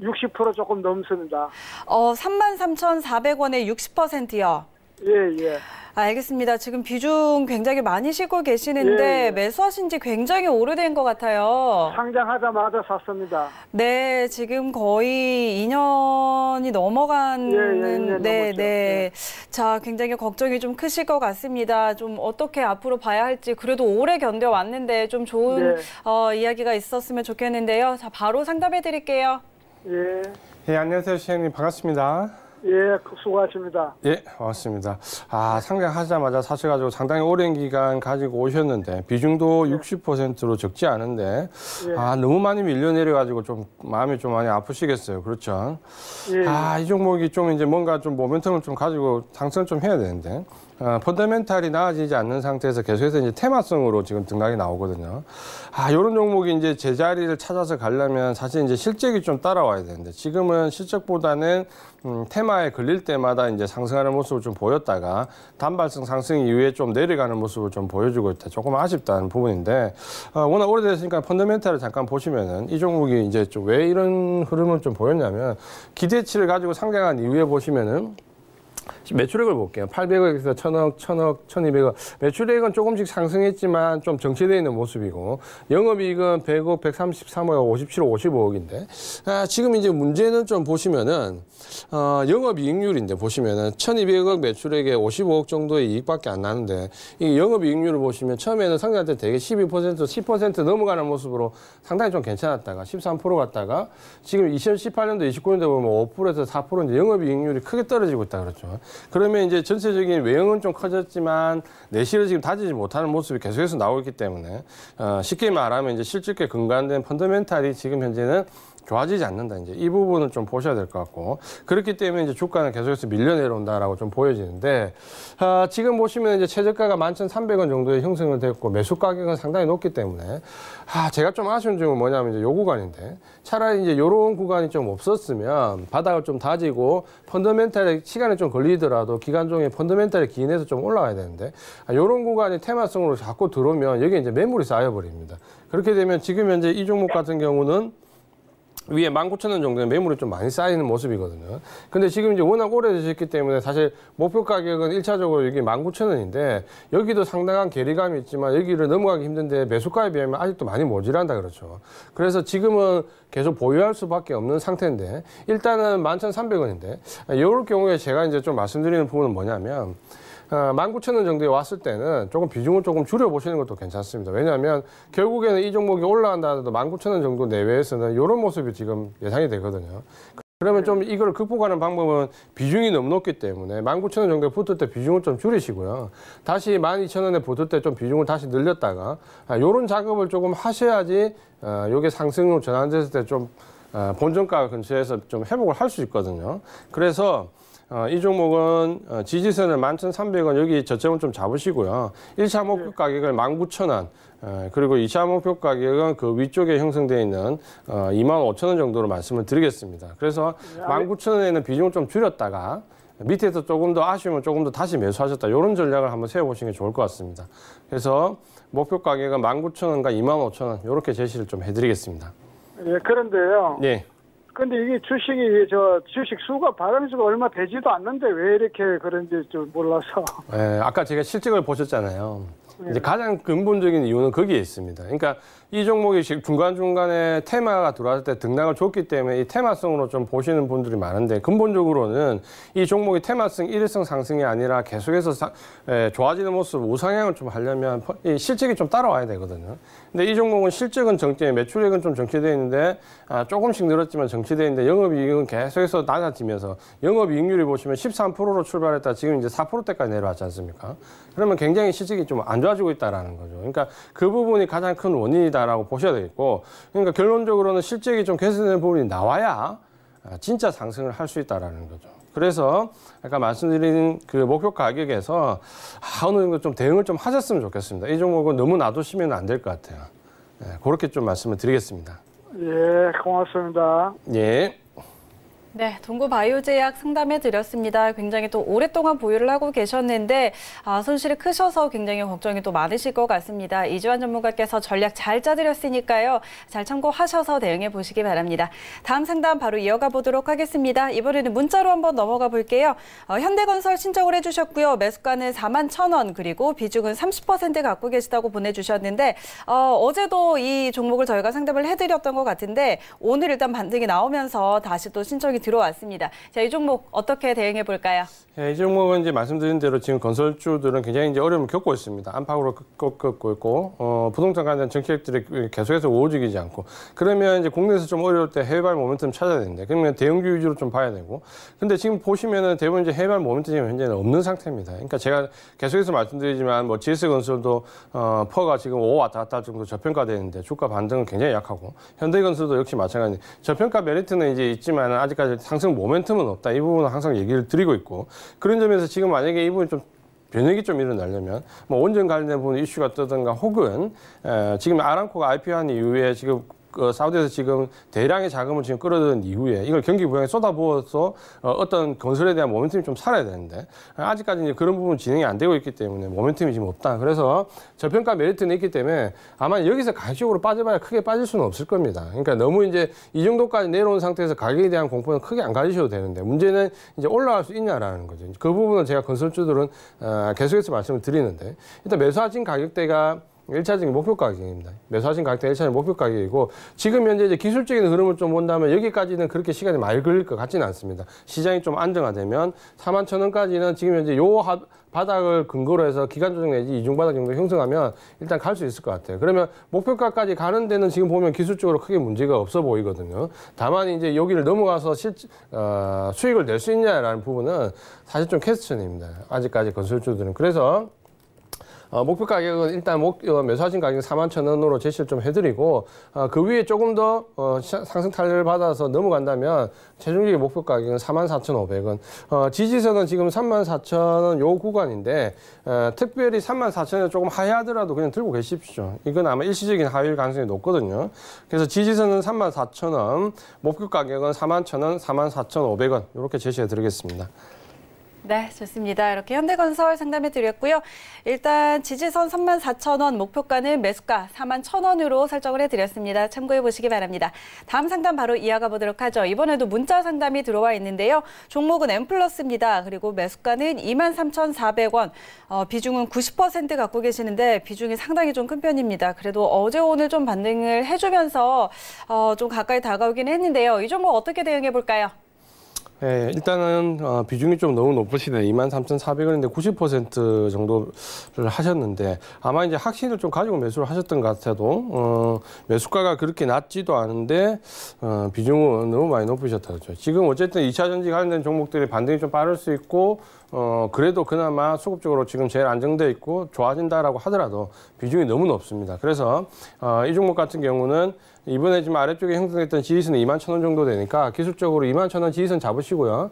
60% 조금 넘습니다. 33,400원에 60%요. 예, 예. 알겠습니다. 지금 비중 굉장히 많이 싣고 계시는데 예. 매수하신 지 굉장히 오래된 것 같아요. 상장하자마자 샀습니다. 네, 지금 거의 2년이 넘어가는 예, 2년 네, 넘었죠. 네. 자, 굉장히 걱정이 좀 크실 것 같습니다. 좀 어떻게 앞으로 봐야 할지 그래도 오래 견뎌 왔는데 좀 좋은 네. 이야기가 있었으면 좋겠는데요. 자, 바로 상담해 드릴게요. 예, 예, 안녕하세요, 시장님. 반갑습니다. 예, 수고하십니다. 예, 고맙습니다. 상장하자마자 사셔가지고 상당히 오랜 기간 가지고 오셨는데 비중도 60%로 적지 않은데 예. 너무 많이 밀려 내려가지고 좀 마음이 좀 많이 아프시겠어요. 그렇죠? 예. 이 종목이 좀 이제 뭔가 좀 모멘텀을 좀 가지고 상승을 좀 해야 되는데 펀더멘탈이 나아지지 않는 상태에서 계속해서 이제 테마성으로 지금 등락이 나오거든요. 이런 종목이 이제 제자리를 찾아서 가려면 사실 이제 실적이 좀 따라와야 되는데 지금은 실적보다는 테마에 걸릴 때마다 이제 상승하는 모습을 좀 보였다가 단발성 상승 이후에 좀 내려가는 모습을 좀 보여주고 있다. 조금 아쉽다는 부분인데 워낙 오래됐으니까 펀더멘탈을 잠깐 보시면은 이 종목이 이제 좀 왜 이런 흐름을 좀 보였냐면 기대치를 가지고 상장한 이후에 보시면은 매출액을 볼게요. 800억에서 1000억, 1000억, 1200억. 매출액은 조금씩 상승했지만 좀 정체되어 있는 모습이고, 영업이익은 100억, 133억, 57억, 55억인데, 지금 이제 문제는 좀 보시면은, 영업이익률인데 보시면은 1200억 매출액에 55억 정도의 이익밖에 안 나는데, 이 영업이익률을 보시면 처음에는 성장할 때 되게 12%, 10% 넘어가는 모습으로 상당히 좀 괜찮았다가 13% 갔다가 지금 2018년도, 29년도 보면 5%에서 4% 이제 영업이익률이 크게 떨어지고 있다 그렇죠. 그러면 이제 전체적인 외형은 좀 커졌지만 내실을 지금 다지지 못하는 모습이 계속해서 나오고 있기 때문에 쉽게 말하면 이제 실적에 근간된 펀더멘탈이 지금 현재는 좋아지지 않는다. 이제 이 부분을 좀 보셔야 될 것 같고 그렇기 때문에 이제 주가는 계속해서 밀려 내려온다라고 좀 보여지는데 지금 보시면 이제 최저가가 11,300원 정도에 형성을 됐고 매수 가격은 상당히 높기 때문에 제가 좀 아쉬운 점은 뭐냐면 이제 요 구간인데 차라리 이제 요런 구간이 좀 없었으면 바닥을 좀 다지고 펀더멘탈에 시간이 좀 걸리더라도 기간 중에 펀더멘탈에 기인해서 좀 올라가야 되는데 요런 구간이 테마성으로 자꾸 들어오면 여기 이제 매물이 쌓여버립니다. 그렇게 되면 지금 현재 이 종목 같은 경우는 위에 19,000원 정도의 매물이 좀 많이 쌓이는 모습이거든요. 근데 지금 이제 워낙 오래되셨기 때문에 사실 목표 가격은 1차적으로 여기 19,000원인데 여기도 상당한 괴리감이 있지만 여기를 넘어가기 힘든데 매수가에 비하면 아직도 많이 모자란다 그렇죠. 그래서 지금은 계속 보유할 수밖에 없는 상태인데 일단은 11,300원인데 이럴 경우에 제가 이제 좀 말씀드리는 부분은 뭐냐면 19,000원 정도에 왔을 때는 조금 비중을 조금 줄여보시는 것도 괜찮습니다. 왜냐하면 결국에는 이 종목이 올라간다 하더라도 19,000원 정도 내외에서는 이런 모습이 지금 예상이 되거든요. 그러면 좀 이걸 극복하는 방법은 비중이 너무 높기 때문에 19,000원 정도에 붙을 때 비중을 좀 줄이시고요. 다시 12,000원에 붙을 때 좀 비중을 다시 늘렸다가 이런 작업을 조금 하셔야지 이게 상승으로 전환됐을 때 좀 본전가 근처에서 좀 회복을 할 수 있거든요. 그래서 이 종목은 지지선을 11,300원 여기 저점을 좀 잡으시고요. 1차 목표 가격을 19,000원 그리고 2차 목표 가격은 그 위쪽에 형성되어 있는 25,000원 정도로 말씀을 드리겠습니다. 그래서 19,000원에는 비중을 좀 줄였다가 밑에서 조금 더 아쉬우면 조금 더 다시 매수하셨다. 이런 전략을 한번 세워보시는 게 좋을 것 같습니다. 그래서 목표 가격은 19,000원과 25,000원 이렇게 제시를 좀 해드리겠습니다. 예, 그런데요. 예. 근데 이게 주식 수가 발행수가 얼마 되지도 않는데 왜 이렇게 그런지 좀 몰라서. 예, 아까 제가 실적을 보셨잖아요. 이제 가장 근본적인 이유는 거기에 있습니다. 그러니까 이 종목이 중간중간에 테마가 들어왔을 때 등락을 줬기 때문에 이 테마성으로 좀 보시는 분들이 많은데 근본적으로는 이 종목이 테마성 일회성 상승이 아니라 계속해서 좋아지는 모습 우상향을 좀 하려면 이 실적이 좀 따라와야 되거든요. 근데 이 종목은 실적은 매출액은 좀 정체되어 있는데 조금씩 늘었지만 정체되어 있는데 영업이익은 계속해서 낮아지면서 영업이익률이 보시면 13%로 출발했다 지금 이제 4%대까지 내려왔지 않습니까? 그러면 굉장히 실적이 좀 안 좋아지고 있다라는 거죠. 그러니까 그 부분이 가장 큰 원인이다라고 보셔야 되겠고, 그러니까 결론적으로는 실적이 좀 개선되는 부분이 나와야 진짜 상승을 할 수 있다라는 거죠. 그래서 아까 말씀드린 그 목표 가격에서 어느 정도 좀 대응을 좀 하셨으면 좋겠습니다. 이 종목은 너무 놔두시면 안 될 것 같아요. 그렇게 좀 말씀을 드리겠습니다. 예, 고맙습니다. 예. 네, 동구바이오제약 상담해 드렸습니다. 굉장히 또 오랫동안 보유를 하고 계셨는데 손실이 크셔서 굉장히 걱정이 또 많으실 것 같습니다. 이주환 전문가께서 전략 잘 짜드렸으니까요. 잘 참고하셔서 대응해 보시기 바랍니다. 다음 상담 바로 이어가 보도록 하겠습니다. 이번에는 문자로 한번 넘어가 볼게요. 현대건설 신청을 해주셨고요. 매수가는 41,000원 그리고 비중은 30% 갖고 계시다고 보내주셨는데 어제도 이 종목을 저희가 상담을 해드렸던 것 같은데 오늘 일단 반등이 나오면서 다시 또 신청이 들어왔습니다. 자, 이 종목 어떻게 대응해 볼까요? 예, 이 종목은 이제 말씀드린 대로 지금 건설주들은 굉장히 이제 어려움을 겪고 있습니다. 안팎으로 겪고 있고, 부동산 관련 정책들이 계속해서 우호적이지 않고, 그러면 이제 국내에서 좀 어려울 때 해외발 모멘텀 찾아야 되는데, 그러면 대형주 위주로 좀 봐야 되고, 근데 지금 보시면은 대부분 이제 해외발 모멘텀이 현재는 없는 상태입니다. 그러니까 제가 계속해서 말씀드리지만, 뭐 GS건설도 퍼가 지금 5 왔다 갔다 정도 저평가되는데 주가 반등은 굉장히 약하고, 현대건설도 역시 마찬가지. 저평가 메리트는 이제 있지만 아직까지 상승 모멘텀은 없다. 이 부분은 항상 얘기를 드리고 있고, 그런 점에서 지금 만약에 이 부분이 좀 변혁이 좀 일어나려면 뭐 원전 관련된 부분 이슈가 뜨든가 혹은 지금 아람코가 IPO한 이후에 지금 사우디에서 지금 대량의 자금을 지금 끌어들인 이후에 이걸 경기 부양에 쏟아부어서 어떤 건설에 대한 모멘텀이 좀 살아야 되는데 아직까지 이제 그런 부분 진행이 안 되고 있기 때문에 모멘텀이 지금 없다. 그래서 저평가 메리트는 있기 때문에 아마 여기서 가격적으로 빠져봐야 크게 빠질 수는 없을 겁니다. 그러니까 너무 이제 이 정도까지 내려온 상태에서 가격에 대한 공포는 크게 안 가지셔도 되는데 문제는 이제 올라갈 수 있냐라는 거죠. 그 부분은 제가 건설주들은 계속해서 말씀을 드리는데 일단 매수하신 가격대가 1차적인 목표 가격입니다. 매수하신 가격대 1차적인 목표 가격이고 지금 현재 이제 기술적인 흐름을 좀 본다면 여기까지는 그렇게 시간이 많이 걸릴 것 같지는 않습니다. 시장이 좀 안정화되면 41,000원까지는 지금 현재 요 바닥을 근거로 해서 기간 조정 내지 이중 바닥 정도 형성하면 일단 갈 수 있을 것 같아요. 그러면 목표가까지 가는 데는 지금 보면 기술적으로 크게 문제가 없어 보이거든요. 다만 이제 여기를 넘어가서 수익을 낼 수 있냐라는 부분은 사실 좀 퀘스천입니다. 아직까지 건설주들은. 그래서 목표 가격은 일단 매수하신 가격은 41,000원으로 제시를 좀 해드리고 그 위에 조금 더 상승 탄력을 받아서 넘어간다면 최종적인 목표 가격은 44,500원. 지지선은 지금 34,000원 요 구간인데 특별히 34,000원 조금 하회하더라도 그냥 들고 계십시오. 이건 아마 일시적인 하회일 가능성이 높거든요. 그래서 지지선은 34,000원, 목표 가격은 41,000원, 44,500원 이렇게 제시해 드리겠습니다. 네, 좋습니다. 이렇게 현대건설 상담해 드렸고요. 일단 지지선 34,000원, 목표가는 매수가 41,000원으로 설정을 해드렸습니다. 참고해 보시기 바랍니다. 다음 상담 바로 이어가 보도록 하죠. 이번에도 문자 상담이 들어와 있는데요. 종목은 M+입니다. 그리고 매수가는 23,400원, 비중은 90% 갖고 계시는데 비중이 상당히 좀 큰 편입니다. 그래도 어제 오늘 좀 반등을 해주면서 좀 가까이 다가오긴 했는데요. 이 종목 어떻게 대응해 볼까요? 네, 일단은 비중이 좀 너무 높으시네. 23,400원인데 90% 정도를 하셨는데 아마 이제 확신을 좀 가지고 매수를 하셨던 것 같아도 매수가가 그렇게 낮지도 않은데 비중은 너무 많이 높으셨다. 그렇죠. 지금 어쨌든 2차 전지 관련된 종목들이 반등이 좀 빠를 수 있고 그래도 그나마 수급적으로 지금 제일 안정돼 있고 좋아진다라고 하더라도 비중이 너무 높습니다. 그래서 이 종목 같은 경우는 이번에 지금 아래쪽에 형성됐던 지지선이 21,000원 정도 되니까 기술적으로 21,000원 지지선 잡으시고요.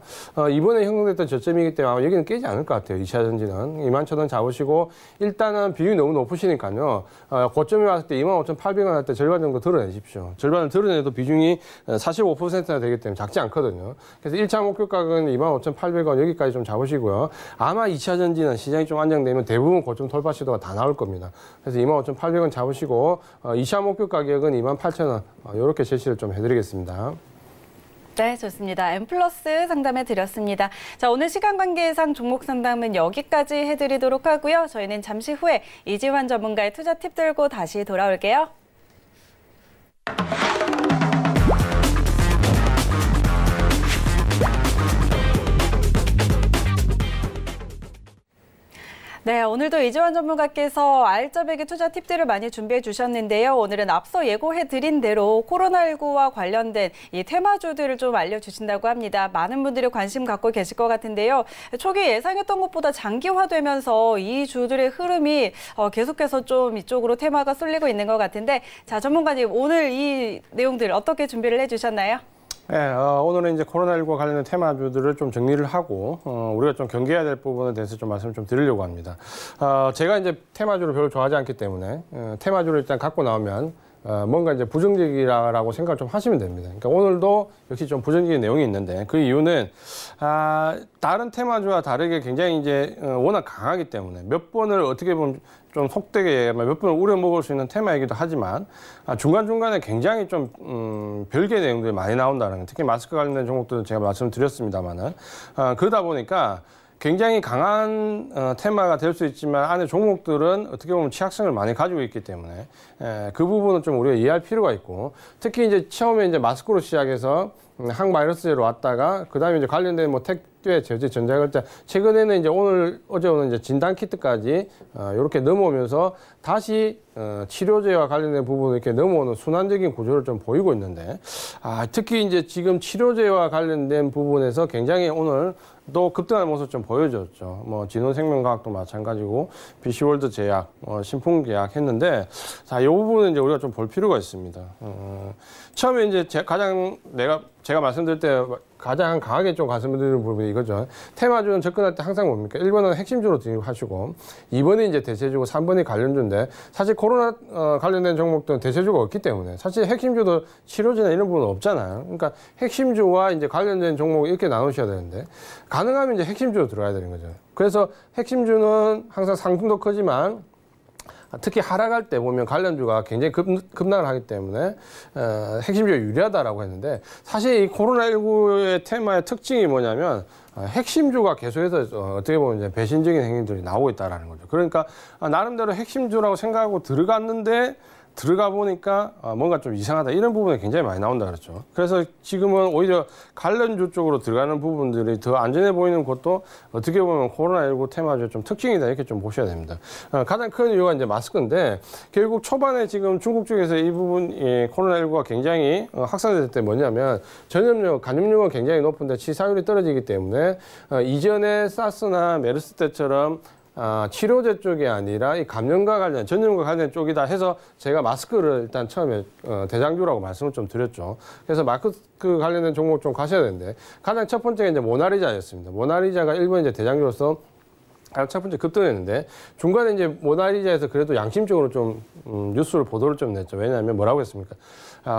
이번에 형성됐던 저점이기 때문에 아마 여기는 깨지 않을 것 같아요. 2차 전지는 21,000원 잡으시고 일단은 비중이 너무 높으시니까요. 고점에 왔을 때 25,800원 할 때 절반 정도 드러내십시오. 절반을 드러내도 비중이 45%나 되기 때문에 작지 않거든요. 그래서 1차 목표 가격은 25,800원 여기까지 좀 잡으시고요. 아마 2차 전지는 시장이 좀 안정되면 대부분 고점 돌파 시도가 다 나올 겁니다. 그래서 25,800원 잡으시고 2차 목표 가격은 28,000원 이렇게 제시를 좀 해드리겠습니다. 네, 좋습니다. M+ 상담해 드렸습니다. 자, 오늘 시간 관계상 종목 상담은 여기까지 해드리도록 하고요. 저희는 잠시 후에 이지환 전문가의 투자 팁 들고 다시 돌아올게요. 네, 오늘도 이지환 전문가께서 알짜배기 투자 팁들을 많이 준비해 주셨는데요. 오늘은 앞서 예고해드린 대로 코로나19와 관련된 이 테마주들을 좀 알려주신다고 합니다. 많은 분들이 관심 갖고 계실 것 같은데요. 초기 예상했던 것보다 장기화되면서 이 주들의 흐름이 계속해서 좀 이쪽으로 테마가 쏠리고 있는 것 같은데, 자, 전문가님 오늘 이 내용들 어떻게 준비를 해주셨나요? 네, 오늘은 이제 코로나19와 관련된 테마주들을 좀 정리를 하고, 우리가 좀 경계해야 될 부분에 대해서 좀 말씀을 좀 드리려고 합니다. 제가 이제 테마주를 별로 좋아하지 않기 때문에, 테마주를 일단 갖고 나오면, 뭔가 이제 부정적이라고 생각을 좀 하시면 됩니다. 그러니까 오늘도 역시 좀 부정적인 내용이 있는데, 그 이유는, 다른 테마주와 다르게 굉장히 이제 워낙 강하기 때문에 몇 번을 어떻게 보면 좀 속되게 몇 번을 우려먹을 수 있는 테마이기도 하지만 중간중간에 굉장히 좀 별개의 내용들이 많이 나온다는 거. 특히 마스크 관련된 종목들은 제가 말씀드렸습니다만은 그러다 보니까 굉장히 강한 테마가 될 수 있지만 안에 종목들은 어떻게 보면 취약성을 많이 가지고 있기 때문에 그 부분은 좀 우리가 이해할 필요가 있고 특히 이제 처음에 이제 마스크로 시작해서 항바이러스제로 왔다가 그다음에 이제 관련된 뭐 택배, 제재, 전자결제 최근에는 이제 어제 오늘 이제 진단 키트까지 이렇게 넘어오면서 다시 치료제와 관련된 부분을 이렇게 넘어오는 순환적인 구조를 좀 보이고 있는데 특히 이제 지금 치료제와 관련된 부분에서 굉장히 오늘 또 급등하는 모습 좀 보여줬죠. 뭐 진원생명과학도 마찬가지고 BC월드 제약, 신풍 계약 했는데 자, 이 부분은 이제 우리가 좀 볼 필요가 있습니다. 처음에 이제 가장 내가 제가 말씀드릴 때 가장 강하게 좀 말씀드리는 부분이 이거죠. 테마주는 접근할 때 항상 뭡니까? 1번은 핵심주로 진입하시고 2번이 이제 대체주고 3번이 관련주인데 사실 코로나 관련된 종목들은 대체주가 없기 때문에 사실 핵심주도 치료제나 이런 부분은 없잖아요. 그러니까 핵심주와 이제 관련된 종목을 이렇게 나누셔야 되는데 가능하면 이제 핵심주로 들어가야 되는 거죠. 그래서 핵심주는 항상 상승도 크지만 특히 하락할 때 보면 관련주가 굉장히 급락을 하기 때문에 핵심주가 유리하다라고 했는데 사실 이 코로나19의 테마의 특징이 뭐냐면 핵심주가 계속해서 어떻게 보면 이제 배신적인 행위들이 나오고 있다는 거죠. 그러니까 나름대로 핵심주라고 생각하고 들어갔는데 들어가 보니까 뭔가 좀 이상하다 이런 부분이 굉장히 많이 나온다 그랬죠. 그래서 지금은 오히려 관련주 쪽으로 들어가는 부분들이 더 안전해 보이는 것도 어떻게 보면 코로나19 테마주의 좀 특징이다 이렇게 좀 보셔야 됩니다. 가장 큰 이유가 이제 마스크인데 결국 초반에 지금 중국 쪽에서 이 부분이 코로나19가 굉장히 확산될 때 뭐냐면 전염력, 감염력은 굉장히 높은데 치사율이 떨어지기 때문에 이전에 사스나 메르스 때처럼 치료제 쪽이 아니라 이 감염과 관련, 전염과 관련 쪽이다 해서 제가 마스크를 일단 처음에 대장주라고 말씀을 좀 드렸죠. 그래서 마스크 관련된 종목 좀 가셔야 되는데 가장 첫 번째가 이제 모나리자였습니다. 모나리자가 일본 이제 대장주로서 가장 첫 번째 급등했는데 중간에 이제 모나리자에서 그래도 양심적으로 좀 뉴스를 보도를 좀 냈죠. 왜냐하면 뭐라고 했습니까?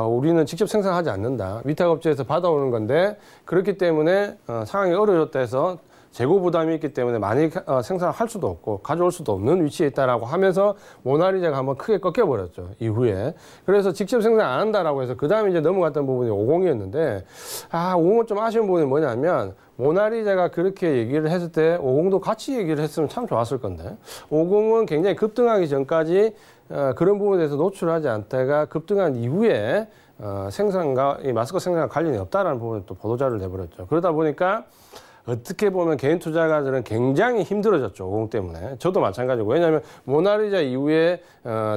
우리는 직접 생산하지 않는다. 위탁업체에서 받아오는 건데 그렇기 때문에 상황이 어려졌다 해서 재고 부담이 있기 때문에 많이 생산할 수도 없고 가져올 수도 없는 위치에 있다라고 하면서 모나리자가 한번 크게 꺾여버렸죠. 이후에. 그래서 직접 생산 안 한다라고 해서 그 다음에 이제 넘어갔던 부분이 50이었는데 50은 좀 아쉬운 부분이 뭐냐면 모나리자가 그렇게 얘기를 했을 때 50도 같이 얘기를 했으면 참 좋았을 건데 50은 굉장히 급등하기 전까지 그런 부분에 대해서 노출하지 않다가 급등한 이후에 생산과 이 마스크 생산과 관련이 없다라는 부분을 또 보도자료를 내버렸죠. 그러다 보니까 어떻게 보면 개인 투자가들은 굉장히 힘들어졌죠. 50 때문에. 저도 마찬가지고. 왜냐하면 모나리자 이후에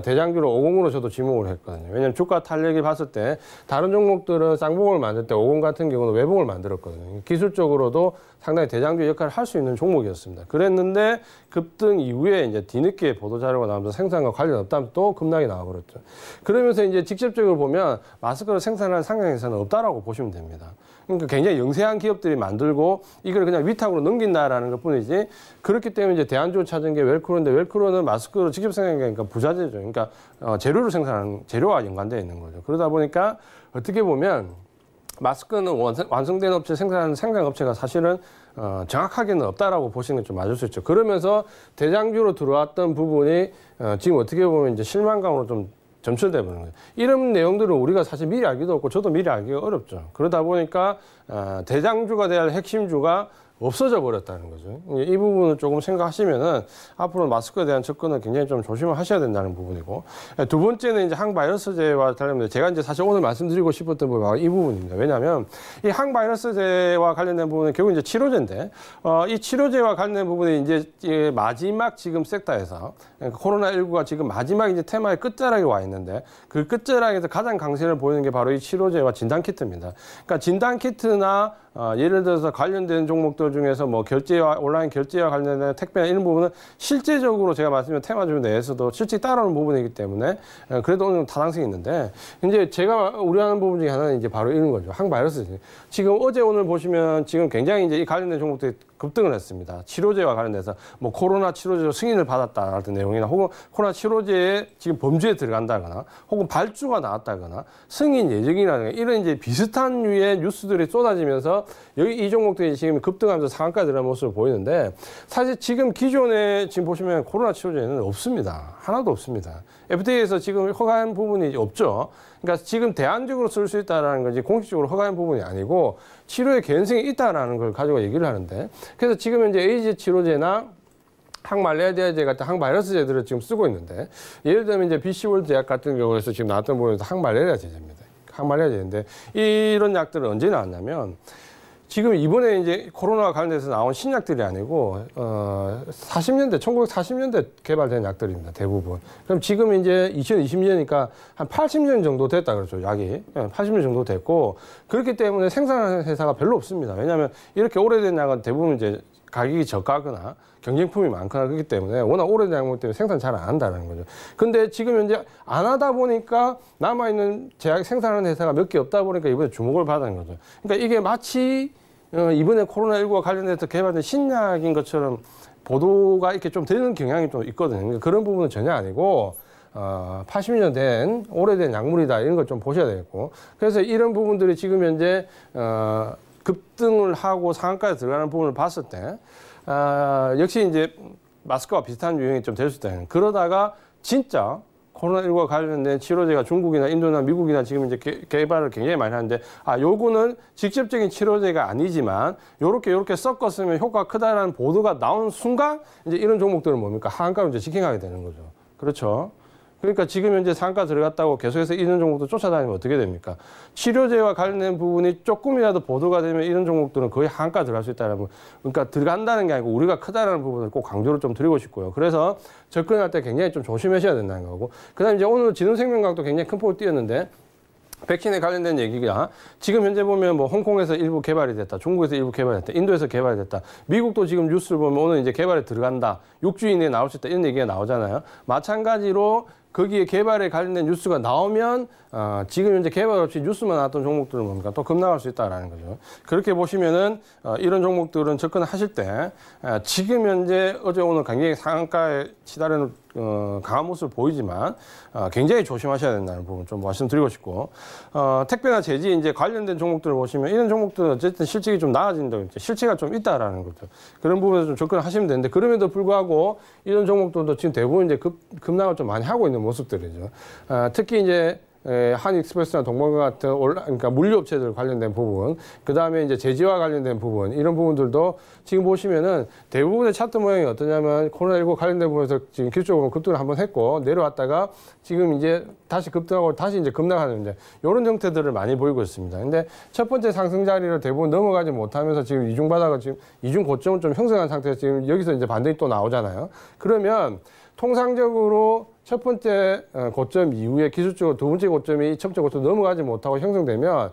대장주로 50으로 저도 지목을 했거든요. 왜냐하면 주가 탄력이 봤을 때 다른 종목들은 쌍봉을 만들 때 50 같은 경우는 외봉을 만들었거든요. 기술적으로도 상당히 대장주 역할을 할 수 있는 종목이었습니다. 그랬는데 급등 이후에 이제 뒤늦게 보도자료가 나오면서 생산과 관련 없다면 또 급락이 나와버렸죠. 그러면서 이제 직접적으로 보면 마스크를 생산하는 상황에서는 없다라고 보시면 됩니다. 그러니까 굉장히 영세한 기업들이 만들고 이걸 그냥 위탁으로 넘긴다라는 것 뿐이지 그렇기 때문에 이제 대안주를 찾은 게 웰크로인데 웰크로는 마스크를 직접 생산하니까 부자재죠. 그러니까 재료를 생산하는 재료와 연관되어 있는 거죠. 그러다 보니까 어떻게 보면 마스크는 완성된 업체 생산하는 생산업체가 사실은 정확하게는 없다라고 보시는 게 좀 맞을 수 있죠. 그러면서 대장주로 들어왔던 부분이 지금 어떻게 보면 이제 실망감으로 좀 점철돼 버리는 거예요. 이런 내용들은 우리가 사실 미리 알기도 없고 저도 미리 알기가 어렵죠. 그러다 보니까 대장주가 될 핵심주가 없어져 버렸다는 거죠. 이 부분을 조금 생각하시면은 앞으로 마스크에 대한 접근은 굉장히 좀 조심하셔야 된다는 부분이고 두 번째는 이제 항바이러스제와 관련된 제가 이제 사실 오늘 말씀드리고 싶었던 부분이 이 부분입니다. 왜냐하면 이 항바이러스제와 관련된 부분은 결국 이제 치료제인데 이 치료제와 관련된 부분이 이제 마지막 지금 섹터에서 그러니까 코로나19가 지금 마지막 이제 테마의 끝자락에 와 있는데 그 끝자락에서 가장 강세를 보이는 게 바로 이 치료제와 진단키트입니다. 그러니까 진단키트나 예를 들어서 관련된 종목들 중에서 뭐 결제와 온라인 결제와 관련된 택배나 이런 부분은 실제적으로 제가 말씀드린 테마주 내에서도 실제 따라오는 부분이기 때문에 그래도 어느 정도 타당성이 있는데 이제 제가 우려하는 부분 중에 하나는 이제 바로 이런 거죠. 항바이러스. 지금 어제 오늘 보시면 지금 굉장히 이제 이 관련된 종목들이 급등을 했습니다. 치료제와 관련돼서 뭐 코로나 치료제로 승인을 받았다라는 내용이나 혹은 코로나 치료제에 지금 범죄에 들어간다거나 혹은 발주가 나왔다거나 승인 예정이라는 이런 이제 비슷한 류의 뉴스들이 쏟아지면서 여기 이 종목들이 지금 급등하면서 상한가 들어가는 모습을 보이는데 사실 지금 기존에 지금 보시면 코로나 치료제는 없습니다. 하나도 없습니다. FDA에서 지금 허가한 부분이 없죠. 그러니까 지금 대안적으로 쓸 수 있다는 건지 공식적으로 허가한 부분이 아니고 치료의 개연성이 있다는 걸 가지고 얘기를 하는데 그래서 지금 이제 에이즈 치료제나 항말레리아제 같은 항바이러스제들을 지금 쓰고 있는데 예를 들면 이제 BC월드 제약 같은 경우에서 지금 나왔던 부분에서 항말레리아제입니다. 항말레리아제인데 이런 약들은 언제 나왔냐면 지금 이번에 이제 코로나와 관련돼서 나온 신약들이 아니고 1940년대 개발된 약들입니다. 대부분. 그럼 지금 이제 2020년이니까 한 80년 정도 됐다 그러죠. 약이 80년 정도 됐고 그렇기 때문에 생산하는 회사가 별로 없습니다. 왜냐하면 이렇게 오래된 약은 대부분 이제 가격이 저가거나 경쟁품이 많거나 그렇기 때문에 워낙 오래된 약물 때문에 생산 잘 안 한다는 거죠. 근데 지금 현재 안 하다 보니까 남아있는 제약 생산하는 회사가 몇 개 없다 보니까 이번에 주목을 받은 거죠. 그러니까 이게 마치 이번에 코로나19와 관련해서 개발된 신약인 것처럼 보도가 이렇게 좀 되는 경향이 좀 있거든요. 그러니까 그런 부분은 전혀 아니고 80년 된 오래된 약물이다 이런 걸 좀 보셔야 되겠고, 그래서 이런 부분들이 지금 현재 급등을 하고 상한가에 들어가는 부분을 봤을 때 역시 이제 마스크와 비슷한 유형이 좀 될 수 있다. 그러다가 진짜 코로나19와 관련된 치료제가 중국이나 인도나 미국이나 지금 이제 개발을 굉장히 많이 하는데, 요거는 직접적인 치료제가 아니지만 요렇게 섞었으면 효과가 크다라는 보도가 나온 순간 이제 이런 종목들은 뭡니까? 하한가로 이제 직행하게 되는 거죠. 그렇죠? 그러니까 지금 현재 상가 들어갔다고 계속해서 이런 종목도 쫓아다니면 어떻게 됩니까? 치료제와 관련된 부분이 조금이라도 보도가 되면 이런 종목들은 거의 하한가 들어갈 수 있다는 부분. 그러니까 들어간다는 게 아니고 우리가 크다라는 부분을 꼭 강조를 좀 드리고 싶고요. 그래서 접근할 때 굉장히 좀 조심하셔야 된다는 거고. 그다음에 이제 오늘 진흥생명과학도 굉장히 큰 폭을 띄었는데, 백신에 관련된 얘기가 지금 현재 보면 뭐 홍콩에서 일부 개발이 됐다, 중국에서 일부 개발이 됐다, 인도에서 개발이 됐다, 미국도 지금 뉴스를 보면 오늘 이제 개발에 들어간다, 6주 이내에 나올 수 있다 이런 얘기가 나오잖아요. 마찬가지로 거기에 개발에 관련된 뉴스가 나오면 지금 현재 개발 없이 뉴스만 나왔던 종목들은 뭡니까? 또 급락할 수 있다라는 거죠. 그렇게 보시면은 이런 종목들은 접근하실 때 지금 현재 어제 오늘 굉장히 상한가에 치달은 강한 모습을 보이지만 굉장히 조심하셔야 된다는 부분 좀 말씀드리고 싶고, 택배나 제지 이제 관련된 종목들을 보시면 이런 종목들은 어쨌든 실적이 좀 나아진다, 실체가 좀 있다라는 거죠. 그런 부분에서 좀 접근하시면 되는데, 그럼에도 불구하고 이런 종목들도 지금 대부분 이제 급락을 좀 많이 하고 있는 모습들이죠. 특히 이제 한익스프레스나 동방과 같은 그러니까 물류업체들 관련된 부분, 그 다음에 이제 제지와 관련된 부분, 이런 부분들도 지금 보시면은 대부분의 차트 모양이 어떠냐면 코로나19 관련된 부분에서 지금 기술적으로 급등을 한번 했고 내려왔다가 지금 이제 다시 급등하고 다시 이제 급락하는데 이런 형태들을 많이 보이고 있습니다. 근데 첫 번째 상승 자리를 대부분 넘어가지 못하면서 지금 이중 바닥을 지금 이중 고점을 좀 형성한 상태에서 지금 여기서 이제 반등이 또 나오잖아요. 그러면 통상적으로 첫 번째 고점 이후에 기술적으로 두 번째 고점이 첫 번째 고점 넘어가지 못하고 형성되면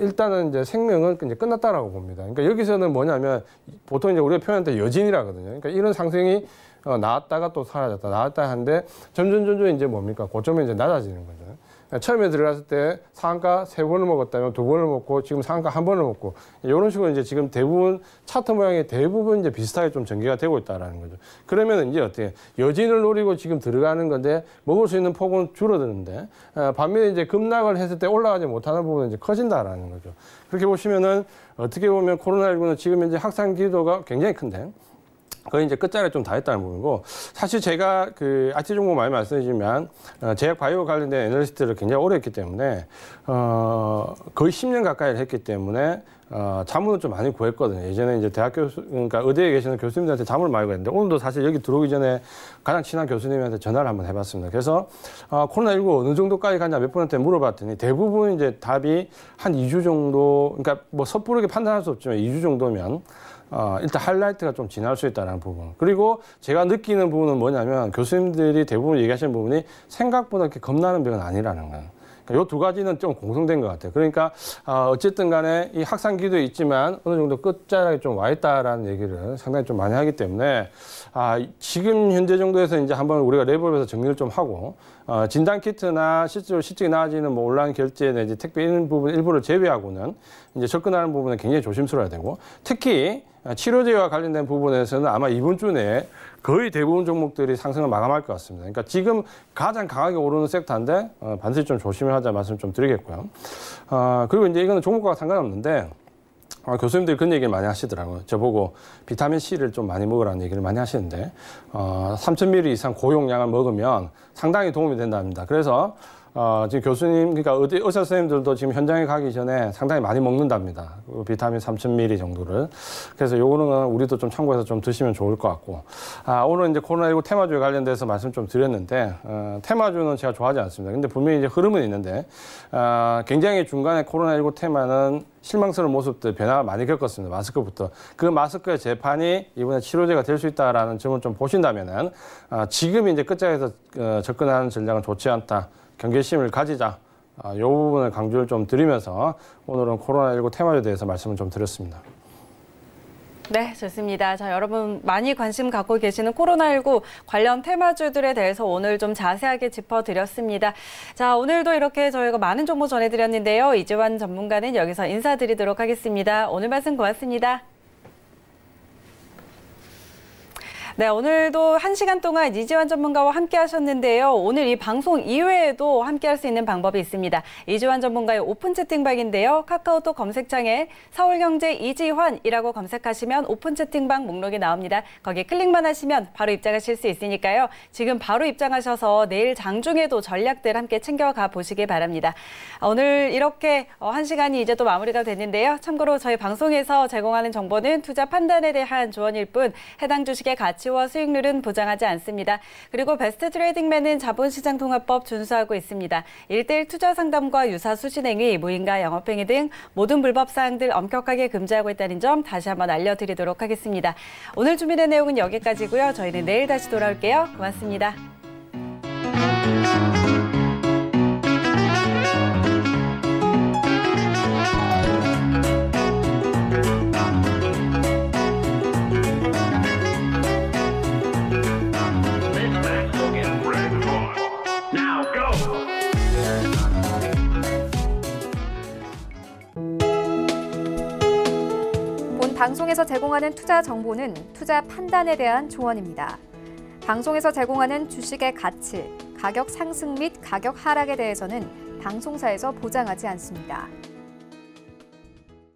일단은 이제 생명은 이제 끝났다라고 봅니다. 그러니까 여기서는 뭐냐면 보통 이제 우리가 표현할 때 여진이라거든요. 그러니까 이런 상승이 나왔다가 또 사라졌다, 나왔다 하는데 점점 이제 뭡니까? 고점이 이제 낮아지는 거죠. 처음에 들어갔을 때 상한가 3번을 먹었다면 2번을 먹고 지금 상한가 1번을 먹고 이런 식으로 이제 지금 대부분 차트 모양이 대부분 이제 비슷하게 좀 전개가 되고 있다라는 거죠. 그러면 이제 어떻게 여진을 노리고 지금 들어가는 건데 먹을 수 있는 폭은 줄어드는데 반면에 이제 급락을 했을 때 올라가지 못하는 부분은 이제 커진다라는 거죠. 그렇게 보시면은 어떻게 보면 코로나19는 지금 현재 확산 기도가 굉장히 큰데 거의 이제 끝자리에 좀 다 했다는 부분이고, 사실 제가 그 IT 종목 많이 말씀드리지만 제약 바이오 관련된 애널리스트를 굉장히 오래 했기 때문에 거의 10년 가까이를 했기 때문에 자문을 좀 많이 구했거든요. 예전에 이제 대학 교수, 그러니까 의대에 계시는 교수님들한테 자문을 많이 구했는데 오늘도 사실 여기 들어오기 전에 가장 친한 교수님한테 전화를 한번 해봤습니다. 그래서 코로나19 어느 정도까지 가냐 몇 분한테 물어봤더니 대부분 이제 답이 한 2주 정도, 그러니까 뭐 섣부르게 판단할 수 없지만 2주 정도면 일단 하이라이트가 좀 지날 수 있다는 부분. 그리고 제가 느끼는 부분은 뭐냐면 교수님들이 대부분 얘기하시는 부분이 생각보다 이렇게 겁나는 병은 아니라는 거예요. 요 두 가지는 좀 공통된 것 같아요. 그러니까 어쨌든 간에 이 확산 기도에 있지만 어느 정도 끝자락에 좀 와 있다라는 얘기를 상당히 좀 많이 하기 때문에 지금 현재 정도에서 이제 한번 우리가 랩업에서 정리를 좀 하고 진단 키트나 실제로 실적이 나아지는 뭐 온라인 결제 내지 택배 이런 부분 일부를 제외하고는 이제 접근하는 부분은 굉장히 조심스러워야 되고, 특히 치료제와 관련된 부분에서는 아마 이번 주 내에 거의 대부분 종목들이 상승을 마감할 것 같습니다. 그러니까 지금 가장 강하게 오르는 섹터인데 반드시 좀 조심을 하자 말씀 좀 드리겠고요. 그리고 이제 이거는 종목과 상관없는데 교수님들이 그런 얘기를 많이 하시더라고요. 저보고 비타민 C를 좀 많이 먹으라는 얘기를 많이 하시는데 3000ml 이상 고용량을 먹으면 상당히 도움이 된답니다. 그래서 지금 교수님, 그러니까 의사 선생님들도 지금 현장에 가기 전에 상당히 많이 먹는답니다. 비타민 3000ml 정도를. 그래서 요거는 우리도 좀 참고해서 좀 드시면 좋을 것 같고. 오늘 이제 코로나19 테마주에 관련돼서 말씀 좀 드렸는데, 테마주는 제가 좋아하지 않습니다. 근데 분명히 이제 흐름은 있는데, 굉장히 중간에 코로나19 테마는 실망스러운 모습들, 변화가 많이 겪었습니다. 마스크부터. 그 마스크의 재판이 이번에 치료제가 될 수 있다라는 점을 좀 보신다면은, 지금 이제 끝자리에서 접근하는 전략은 좋지 않다. 경계심을 가지자. 이 부분을 강조를 좀 드리면서 오늘은 코로나19 테마에 대해서 말씀을 좀 드렸습니다. 네, 좋습니다. 자, 여러분 많이 관심 갖고 계시는 코로나19 관련 테마주들에 대해서 오늘 좀 자세하게 짚어드렸습니다. 자, 오늘도 이렇게 저희가 많은 정보 전해드렸는데요. 이지환 전문가는 여기서 인사드리도록 하겠습니다. 오늘 말씀 고맙습니다. 네, 오늘도 1시간 동안 이지환 전문가와 함께 하셨는데요. 오늘 이 방송 이외에도 함께 할 수 있는 방법이 있습니다. 이지환 전문가의 오픈 채팅방인데요. 카카오톡 검색창에 서울경제 이지환이라고 검색하시면 오픈 채팅방 목록이 나옵니다. 거기에 클릭만 하시면 바로 입장하실 수 있으니까요. 지금 바로 입장하셔서 내일 장중에도 전략들 함께 챙겨가 보시기 바랍니다. 오늘 이렇게 1시간이 이제 또 마무리가 됐는데요. 참고로 저희 방송에서 제공하는 정보는 투자 판단에 대한 조언일 뿐 해당 주식의 가치와 수익률은 보장하지 않습니다. 그리고 베스트 트레이딩맨은 자본시장통합법 준수하고 있습니다. 1:1 투자 상담과 유사 수신행위, 무인가 영업행위 등 모든 불법 사항들 엄격하게 금지하고 있다는 점 다시 한번 알려드리도록 하겠습니다. 오늘 준비된 내용은 여기까지고요. 저희는 내일 다시 돌아올게요. 고맙습니다. 본 방송에서 제공하는 투자 정보는 투자 판단에 대한 조언입니다. 방송에서 제공하는 주식의 가치, 가격 상승 및 가격 하락에 대해서는 방송사에서 보장하지 않습니다.